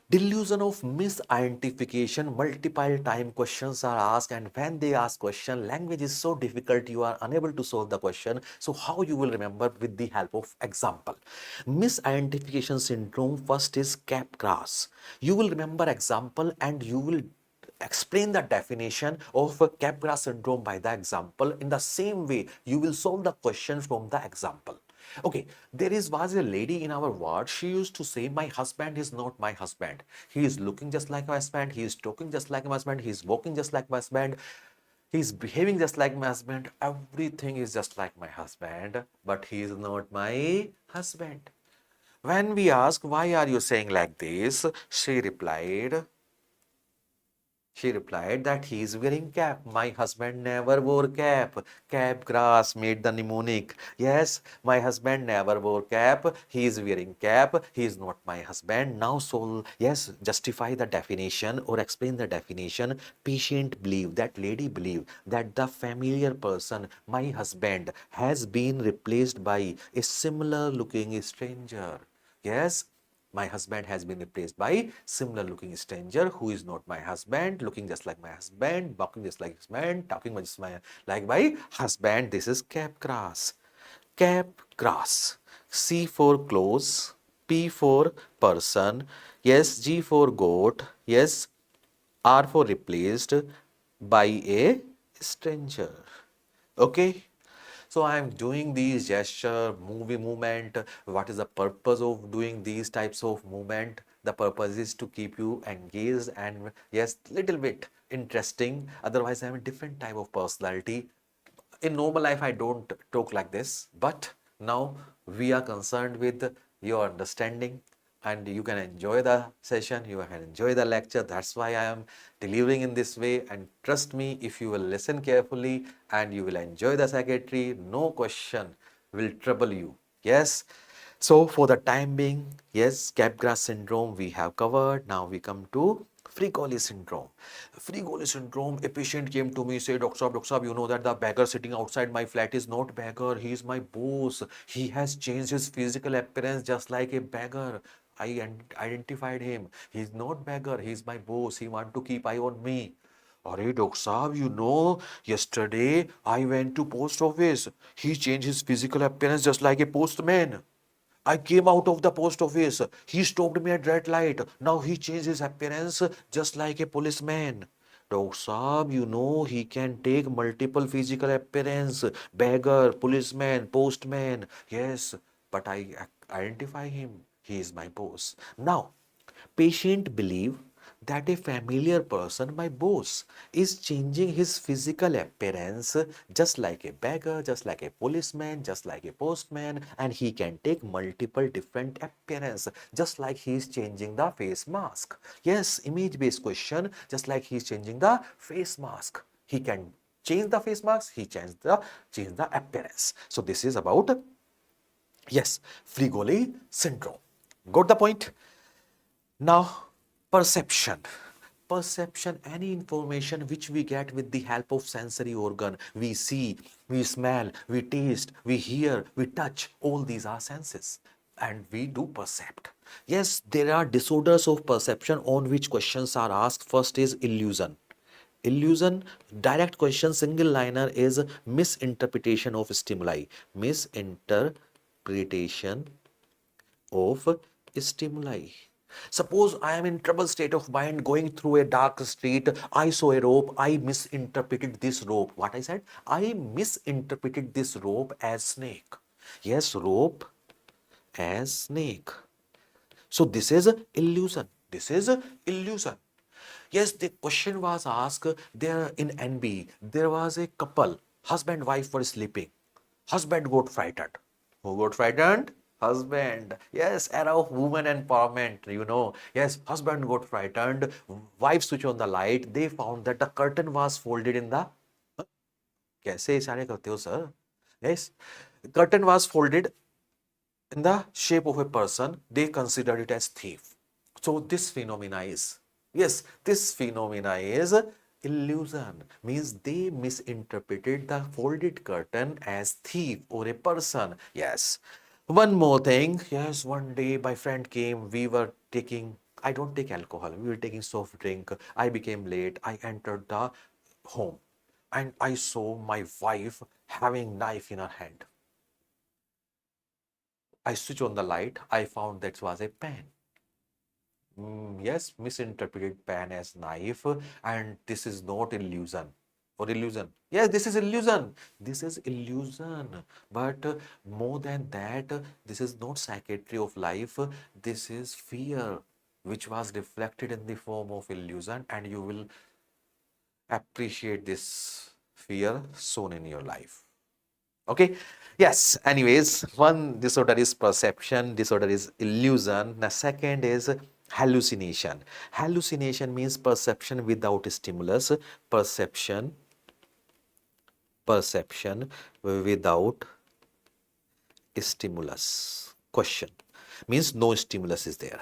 delusion of misidentification. Multiple time questions are asked, and when they ask question, language is so difficult, you are unable to solve the question. So how you will remember? With the help of example. Misidentification syndrome, first is Capgras. You will remember example and you will explain the definition of Capgras syndrome by the example. In the same way, you will solve the question from the example. Okay, was a lady in our ward. She used to say, my husband is not my husband. He is looking just like my husband. He is talking just like my husband. He is walking just like my husband. He is behaving just like my husband. Everything is just like my husband, but he is not my husband. When we ask, why are you saying like this? She replied that he is wearing cap. My husband never wore cap. Capgras made the mnemonic. Yes, my husband never wore cap. He is wearing cap. He is not my husband. Now, soul, yes, justify the definition or explain the definition. Patient believe, that lady believe that the familiar person, my husband, has been replaced by a similar looking stranger. Yes, my husband has been replaced by similar looking stranger who is not my husband, looking just like my husband, walking just like his man, talking just like my husband. This is Capgras. Capgras. C for close, P for person, yes, G for goat, yes, R for replaced by a stranger. Okay. So I am doing these gesture, movement. What is the purpose of doing these types of movement? The purpose is to keep you engaged and yes, little bit interesting. Otherwise, I am a different type of personality. In normal life, I don't talk like this, but now we are concerned with your understanding and you can enjoy the session, you can enjoy the lecture. That's why I am delivering in this way. And trust me, if you will listen carefully and you will enjoy the secretary, no question will trouble you. Yes. So for the time being, yes, Capgras syndrome we have covered. Now we come to Frigoli syndrome. Frigoli syndrome, a patient came to me, say, Doctor Saab, you know that the beggar sitting outside my flat is not beggar, he is my boss. He has changed his physical appearance just like a beggar. I identified him. He is not beggar, he is my boss. He want to keep eye on me. Arey, Doctor Saab, you know, yesterday I went to post office. He changed his physical appearance just like a postman. I came out of the post office. He stopped me at red light. Now he changed his appearance just like a policeman. Doctor Saab, you know he can take multiple physical appearance. Beggar, policeman, postman. Yes, but I identify him. He is my boss. Now, patient believe that a familiar person, my boss, is changing his physical appearance just like a beggar, just like a policeman, just like a postman, and he can take multiple different appearance, just like he is changing the face mask. Yes, image-based question, just like he is changing the face mask. He can change the face mask, he change the appearance. So this is about, yes, Fregoli syndrome. Got the point? Now, perception. Perception, any information which we get with the help of sensory organ. We see, we smell, we taste, we hear, we touch. All these are senses. And we do percept. Yes, there are disorders of perception on which questions are asked. First is illusion. Illusion, direct question, single liner is misinterpretation of stimuli. Misinterpretation of stimuli. Suppose I am in troubled state of mind going through a dark street. I saw a rope. I misinterpreted this rope. What I said? I misinterpreted this rope as snake. Yes, rope as snake. So this is illusion. This is illusion. Yes, the question was asked there in NB. There was a couple, husband wife were sleeping. Husband got frightened. Who got frightened? Husband. Yes, era of woman empowerment, you know. Yes, husband got frightened. Wife switch on the light. They found that the curtain was folded in the. कैसे इशारे करते हो sir? Yes, curtain was folded in the shape of a person. They considered it as thief. So this phenomena is, yes, this phenomena is illusion, means they misinterpreted the folded curtain as thief or a person. Yes. One more thing. Yes, one day my friend came. We were taking, I don't take alcohol. We were taking soft drink. I became late. I entered the home and I saw my wife having knife in her hand. I switched on the light. I found that was a pen. Yes, misinterpreted pen as knife, and this is not illusion or illusion. Yes, this is illusion. This is illusion. But more than that, this is not psychiatry of life. This is fear, which was reflected in the form of illusion, and you will appreciate this fear soon in your life. Okay. Yes, anyways, one disorder is perception, disorder is illusion. The second is hallucination. Hallucination means perception without stimulus. Perception without stimulus. Question means no stimulus is there.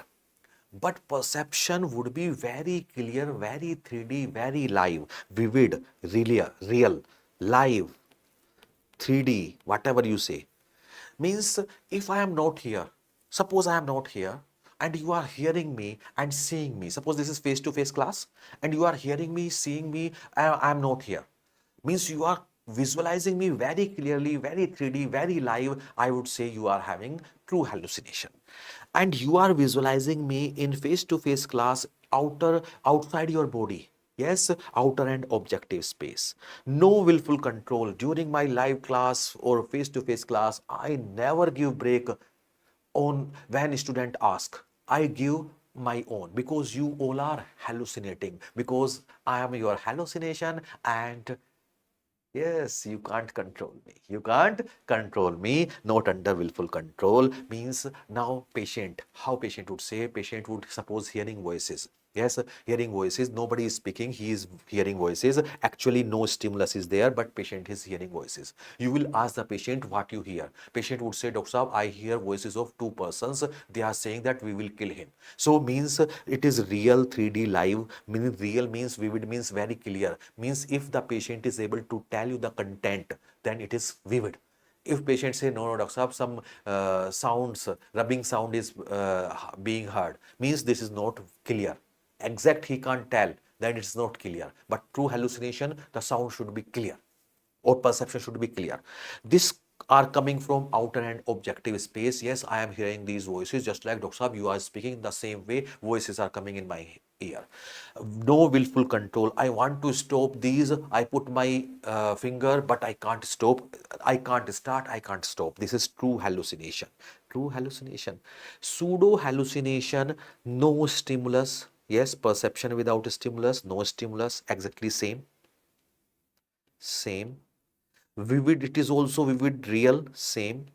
But perception would be very clear, very 3D, very live, vivid, real, live, 3D, whatever you say. Means if I am not here, suppose I am not here and you are hearing me and seeing me. Suppose this is face-to-face class and you are hearing me, seeing me, I am not here. Means you are visualizing me very clearly, very 3D, very live. I would say you are having true hallucination. And you are visualizing me in face-to-face class outside your body. Yes, outer and objective space. No willful control. During my live class or face-to-face class, I never give break on when student ask. I give my own because you all are hallucinating because I am your hallucination and yes, you can't control me. You can't control me. Not under willful control means now patient. How patient would say? Patient would suppose hearing voices. Yes, hearing voices. Nobody is speaking. He is hearing voices. Actually, no stimulus is there, but patient is hearing voices. You will ask the patient what you hear. Patient would say, Doctor Saab, I hear voices of two persons. They are saying that we will kill him. So means it is real 3D live. Meaning real means vivid means very clear. Means if the patient is able to tell you the content, then it is vivid. If patient say no, Doctor Saab, some sounds, rubbing sound is being heard, means this is not clear. Exact he can't tell, then it's not clear. But true hallucination, the sound should be clear or perception should be clear. This are coming from outer and objective space. Yes, I am hearing these voices just like Dr. Saab, you are speaking in the same way. Voices are coming in my ear. No willful control. I want to stop these. I put my finger, but I can't stop. I can't start. I can't stop. This is true hallucination. True hallucination. Pseudo hallucination, no stimulus. Yes, perception without stimulus, no stimulus, exactly same. Same. Vivid, it is also vivid, real, same.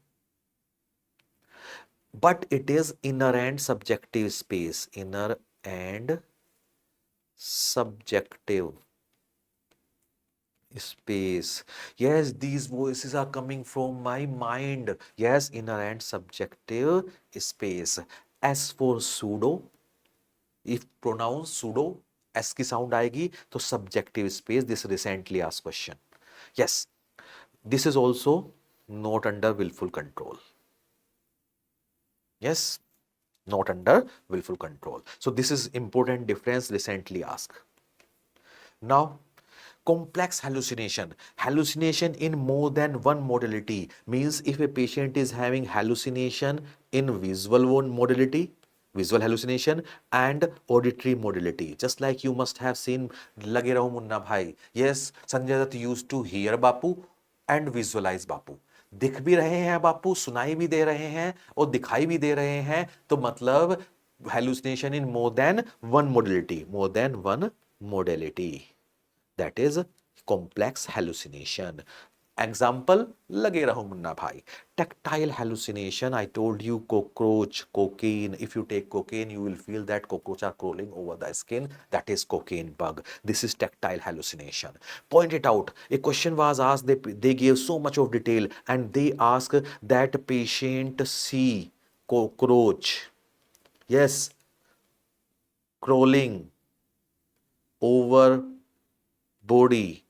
But it is inner and subjective space. Inner and subjective Space. Yes, these voices are coming from my mind. Yes, inner and subjective space. S for pseudo. If pronoun pseudo, S की sound आएगी तो subjective space. This recently asked question. Yes, this is also not under willful control. Yes, not under willful control. So this is important difference recently asked. Now, complex hallucination. Hallucination in more than one modality means if a patient is having hallucination in visual modality, visual hallucination and auditory modality. Just like you must have seen Lage Raho Munna Bhai. Yes, Sanjay Dutt used to hear Bapu and visualize Bapu. दिख भी रहे हैं बापू, सुनाई भी दे रहे हैं और दिखाई भी दे रहे हैं, तो मतलब hallucination in more than one modality, more than one modality. That is complex hallucination. Example, lage raho munna bhai. Tactile hallucination, I told you cockroach, cocaine. If you take cocaine, you will feel that cockroach are crawling over the skin. That is cocaine bug. This is tactile hallucination. Point it out. A question was asked, they gave so much of detail and they ask that patient see cockroach. Yes, crawling over body,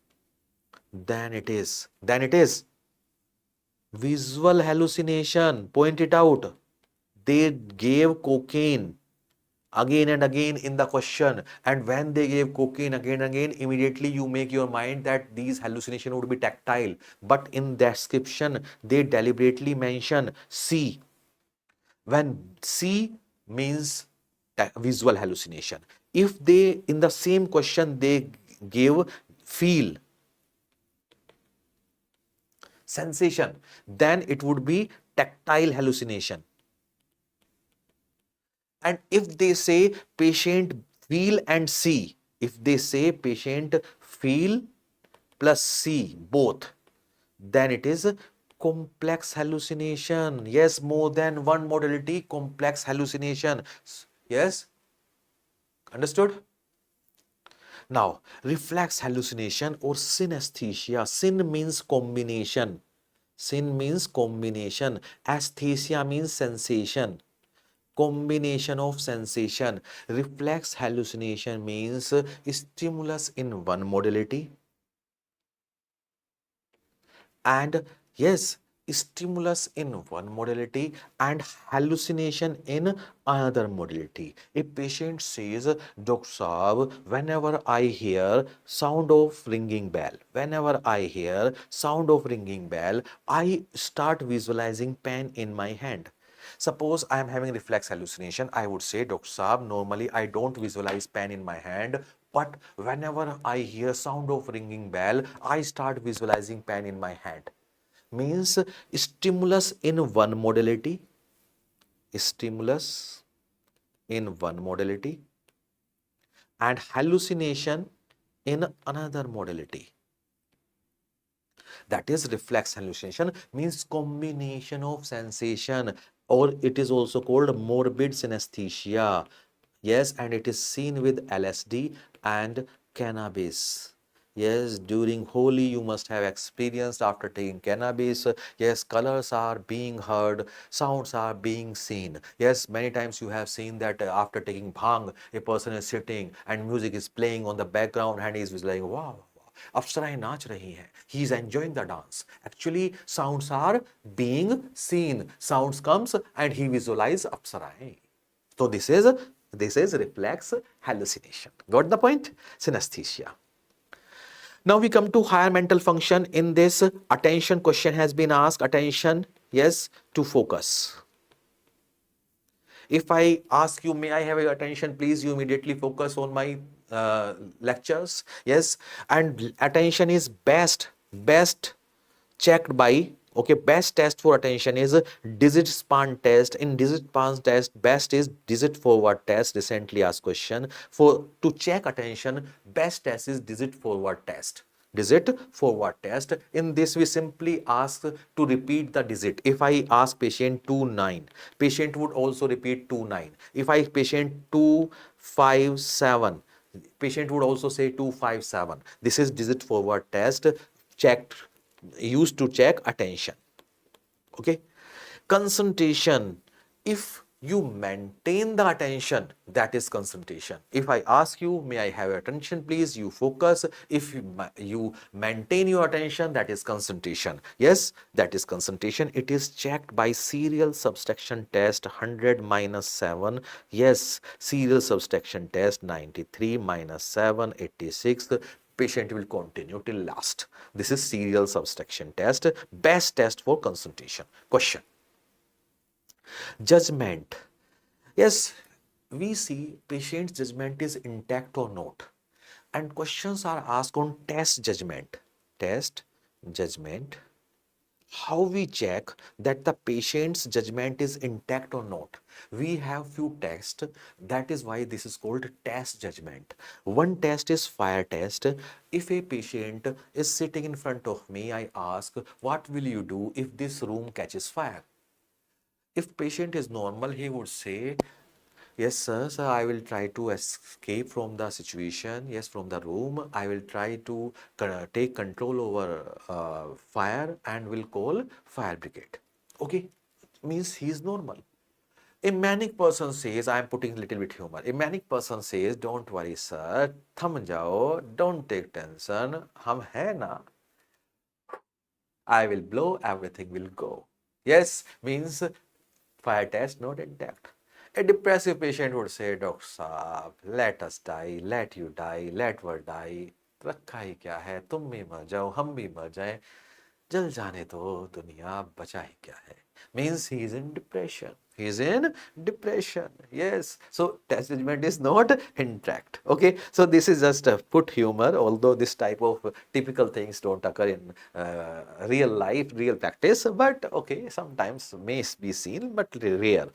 then it is visual hallucination. Point it out. They gave cocaine again and again in the question, and when they gave cocaine again and again, immediately you make your mind that these hallucination would be tactile, but in description they deliberately mention see. When see means visual hallucination, if they in the same question they give feel, sensation, then it would be tactile hallucination. And if they say patient feel and see, if they say patient feel plus see both, then it is complex hallucination. Yes, more than one modality, complex hallucination. Yes, understood? Now, reflex hallucination or synesthesia. Syn means combination. Syn means combination. Aesthesia means sensation. Combination of sensation. Reflex hallucination means stimulus in one modality and yes, stimulus in one modality and hallucination in another modality. A patient says, Dr. Saab, whenever I hear sound of ringing bell, whenever I hear sound of ringing bell, I start visualizing pen in my hand. Suppose I am having reflex hallucination, I would say, Dr. Saab, normally I don't visualize pen in my hand, but whenever I hear sound of ringing bell, I start visualizing pen in my hand. Means stimulus in one modality, stimulus in one modality, and hallucination in another modality. That is reflex hallucination, means combination of sensation, or it is also called morbid synesthesia. Yes, and it is seen with LSD and cannabis. Yes, during Holi you must have experienced after taking cannabis. Yes, colors are being heard, sounds are being seen. Yes, many times you have seen that after taking bhang, a person is sitting and music is playing on the background and he is like, wow, अप्सराएं नाच रही हैं, he is enjoying the dance. Actually sounds are being seen, sounds comes and he visualize अप्सराएं. So this is reflex hallucination. Got the point? Synesthesia. Now we come to higher mental function. In this, attention question has been asked. Attention, yes, to focus. If I ask you, may I have your attention, please, you immediately focus on my lectures. Yes, and attention is best checked by, okay, best test for attention is a digit span test. In digit span test, best is digit forward test. Recently asked question. For to check attention, best test is digit forward test. Digit forward test. In this we simply ask to repeat the digit. If I ask patient 29, patient would also repeat 29. If I patient 257, Patient would also say 257. This is digit forward test, checked, used to check attention. Okay. Concentration, if you maintain the attention, that is concentration. If I ask you, may I have your attention please, you focus. If you maintain your attention, that is concentration. Yes, that is concentration. It is checked by serial subtraction test 100 minus 7. Yes, serial subtraction test 93 minus 7 86. Patient will continue till last. This is serial subtraction test, best test for concentration. Question. Judgment. Yes, we see patient's judgment is intact or not. And questions are asked on test judgment. Test judgment. How we check that the patient's judgment is intact or not? We have few tests. That is why this is called test judgment. One test is fire test. If a patient is sitting in front of me, I ask, what will you do if this room catches fire? If patient is normal, he would say, yes, sir, I will try to escape from the situation. Yes, from the room. I will try to take control over fire and will call fire brigade. Okay, means he is normal. A manic person says, I am putting little bit humor. A manic person says, don't worry, sir, tham jao, don't take tension. Hum hai na. I will blow, everything will go. Yes, means fire test not intact. A depressive patient would say, Doctor Saab, let us die, let you die, let her die. रखा ही क्या है, तुम भी मर जाओ, हम भी मर जाए, जल जाने दो दुनिया, बचा ही क्या है. Means he is in depression. He is in depression. Yes. So test judgment is not intact. Okay. So this is just a put humor, although this type of typical things don't occur in real life, real practice. But okay, sometimes may be seen, but rare.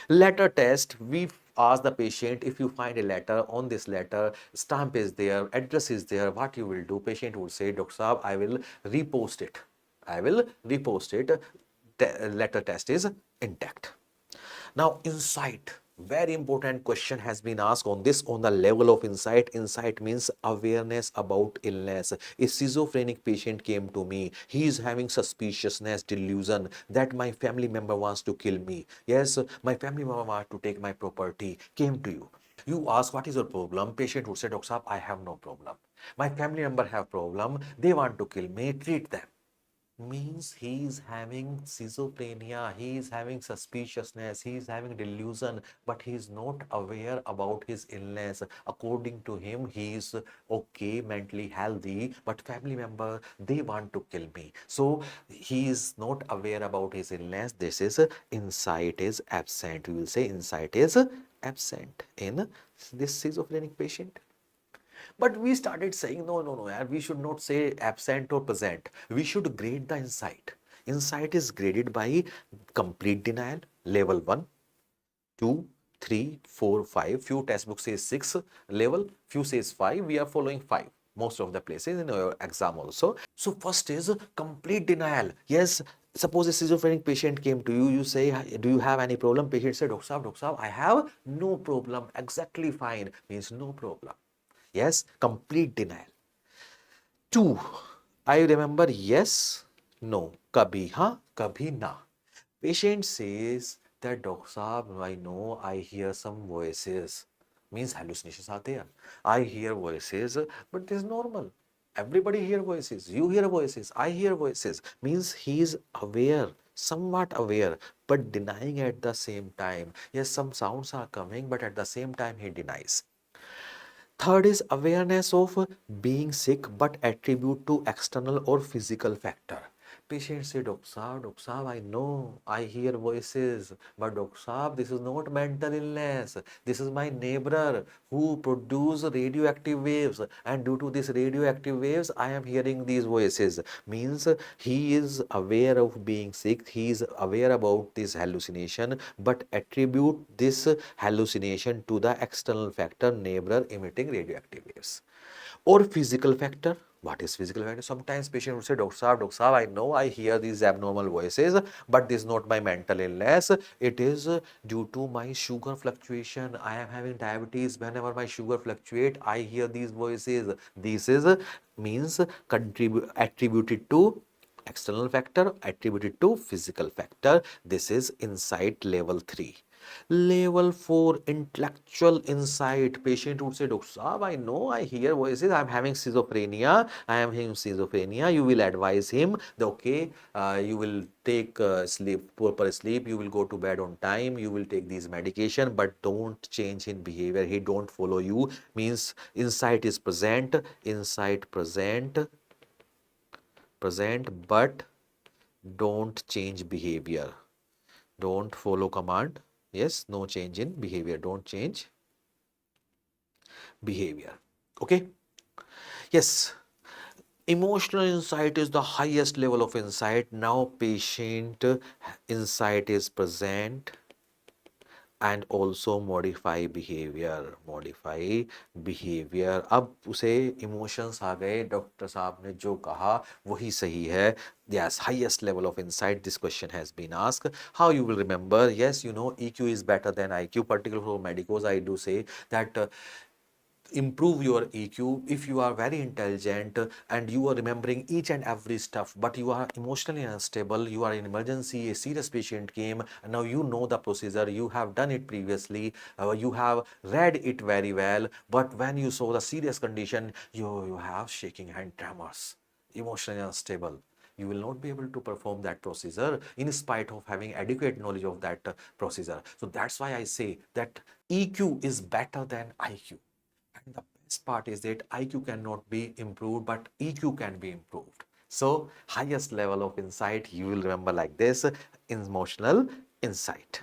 Letter test, we ask the patient, if you find a letter, on this letter, stamp is there, address is there, what you will do? Patient would say, Dr. Saab, I will repost it. I will repost it. Letter test is intact. Now, insight. Very important question has been asked on this, on the level of insight. Insight means awareness about illness. A schizophrenic patient came to me. He is having suspiciousness, delusion that my family member wants to kill me. Yes, my family member wants to take my property. Came to you. You ask, what is your problem? Patient would say, Doctor Saab, I have no problem. My family member have problem. They want to kill me. Treat them. Means he is having schizophrenia, he is having suspiciousness, he is having delusion, but he is not aware about his illness. According to him, he is okay, mentally healthy, but family member, they want to kill me. So he is not aware about his illness. This is insight is absent. We will say insight is absent in this schizophrenic patient. But we started saying, no, no, no, yaar, we should not say absent or present. We should grade the insight. Insight is graded by complete denial, level 1, 2, 3, 4, 5. Few textbooks says 6 level, few says 5. We are following 5. Most of the places in your exam also. So first is complete denial. Yes, suppose a schizophrenic patient came to you, you say, do you have any problem? Patient said, Doctor Saab, I have no problem, exactly fine, means no problem. Yes, complete denial. 2, I remember yes, no, kabhi ha, kabhi na. Patient says that Doctor Saab, I know I hear some voices. Means hallucinations are there. I hear voices, but this is normal. Everybody hear voices. You hear voices. I hear voices. Means he is aware, somewhat aware, but denying at the same time. Yes, some sounds are coming, but at the same time he denies. Third is awareness of being sick but attribute to external or physical factor. Patient say, Doctor Saab, I know, I hear voices, but Doctor Saab, this is not mental illness. This is my neighbor who produce radioactive waves, and due to these radioactive waves, I am hearing these voices. Means he is aware of being sick, he is aware about this hallucination, but attribute this hallucination to the external factor, neighbor emitting radioactive waves. Or physical factor, What is physical factor? Sometimes patient would say, Doctor Saab, I know I hear these abnormal voices, but this is not my mental illness. It is due to my sugar fluctuation. I am having diabetes. Whenever my sugar fluctuate, I hear these voices. This is means attributed to external factor, attributed to physical factor. This is insight level 3. Level 4, intellectual insight. Patient would say, Doctor Saab, I know, I hear voices, I'm having schizophrenia, I am having schizophrenia. You will advise him, okay, you will take proper sleep, you will go to bed on time, you will take these medication, but don't change in behavior. He don't follow you. Means insight is present, present, but don't change behavior. Don't follow command. Yes, no change in behavior. Don't change behavior. Okay. Yes. Emotional insight is the highest level of insight. Now patient insight is present and also modify behavior. अब उसे emotions आ गए, doctor साहब ने जो कहा वही सही है. Yes, highest level of insight. This question has been asked. How you will remember? Yes, you know, EQ is better than IQ. Particularly for medicos, I do say that improve your EQ if you are very intelligent and you are remembering each and every stuff, but you are emotionally unstable, you are in emergency, a serious patient came, and now you know the procedure, you have done it previously, you have read it very well, but when you saw the serious condition, you have shaking hand tremors, emotionally unstable. You will not be able to perform that procedure in spite of having adequate knowledge of that procedure. So that's why I say that EQ is better than IQ. And the best part is that IQ cannot be improved, but EQ can be improved. So highest level of insight, you will remember like this, emotional insight.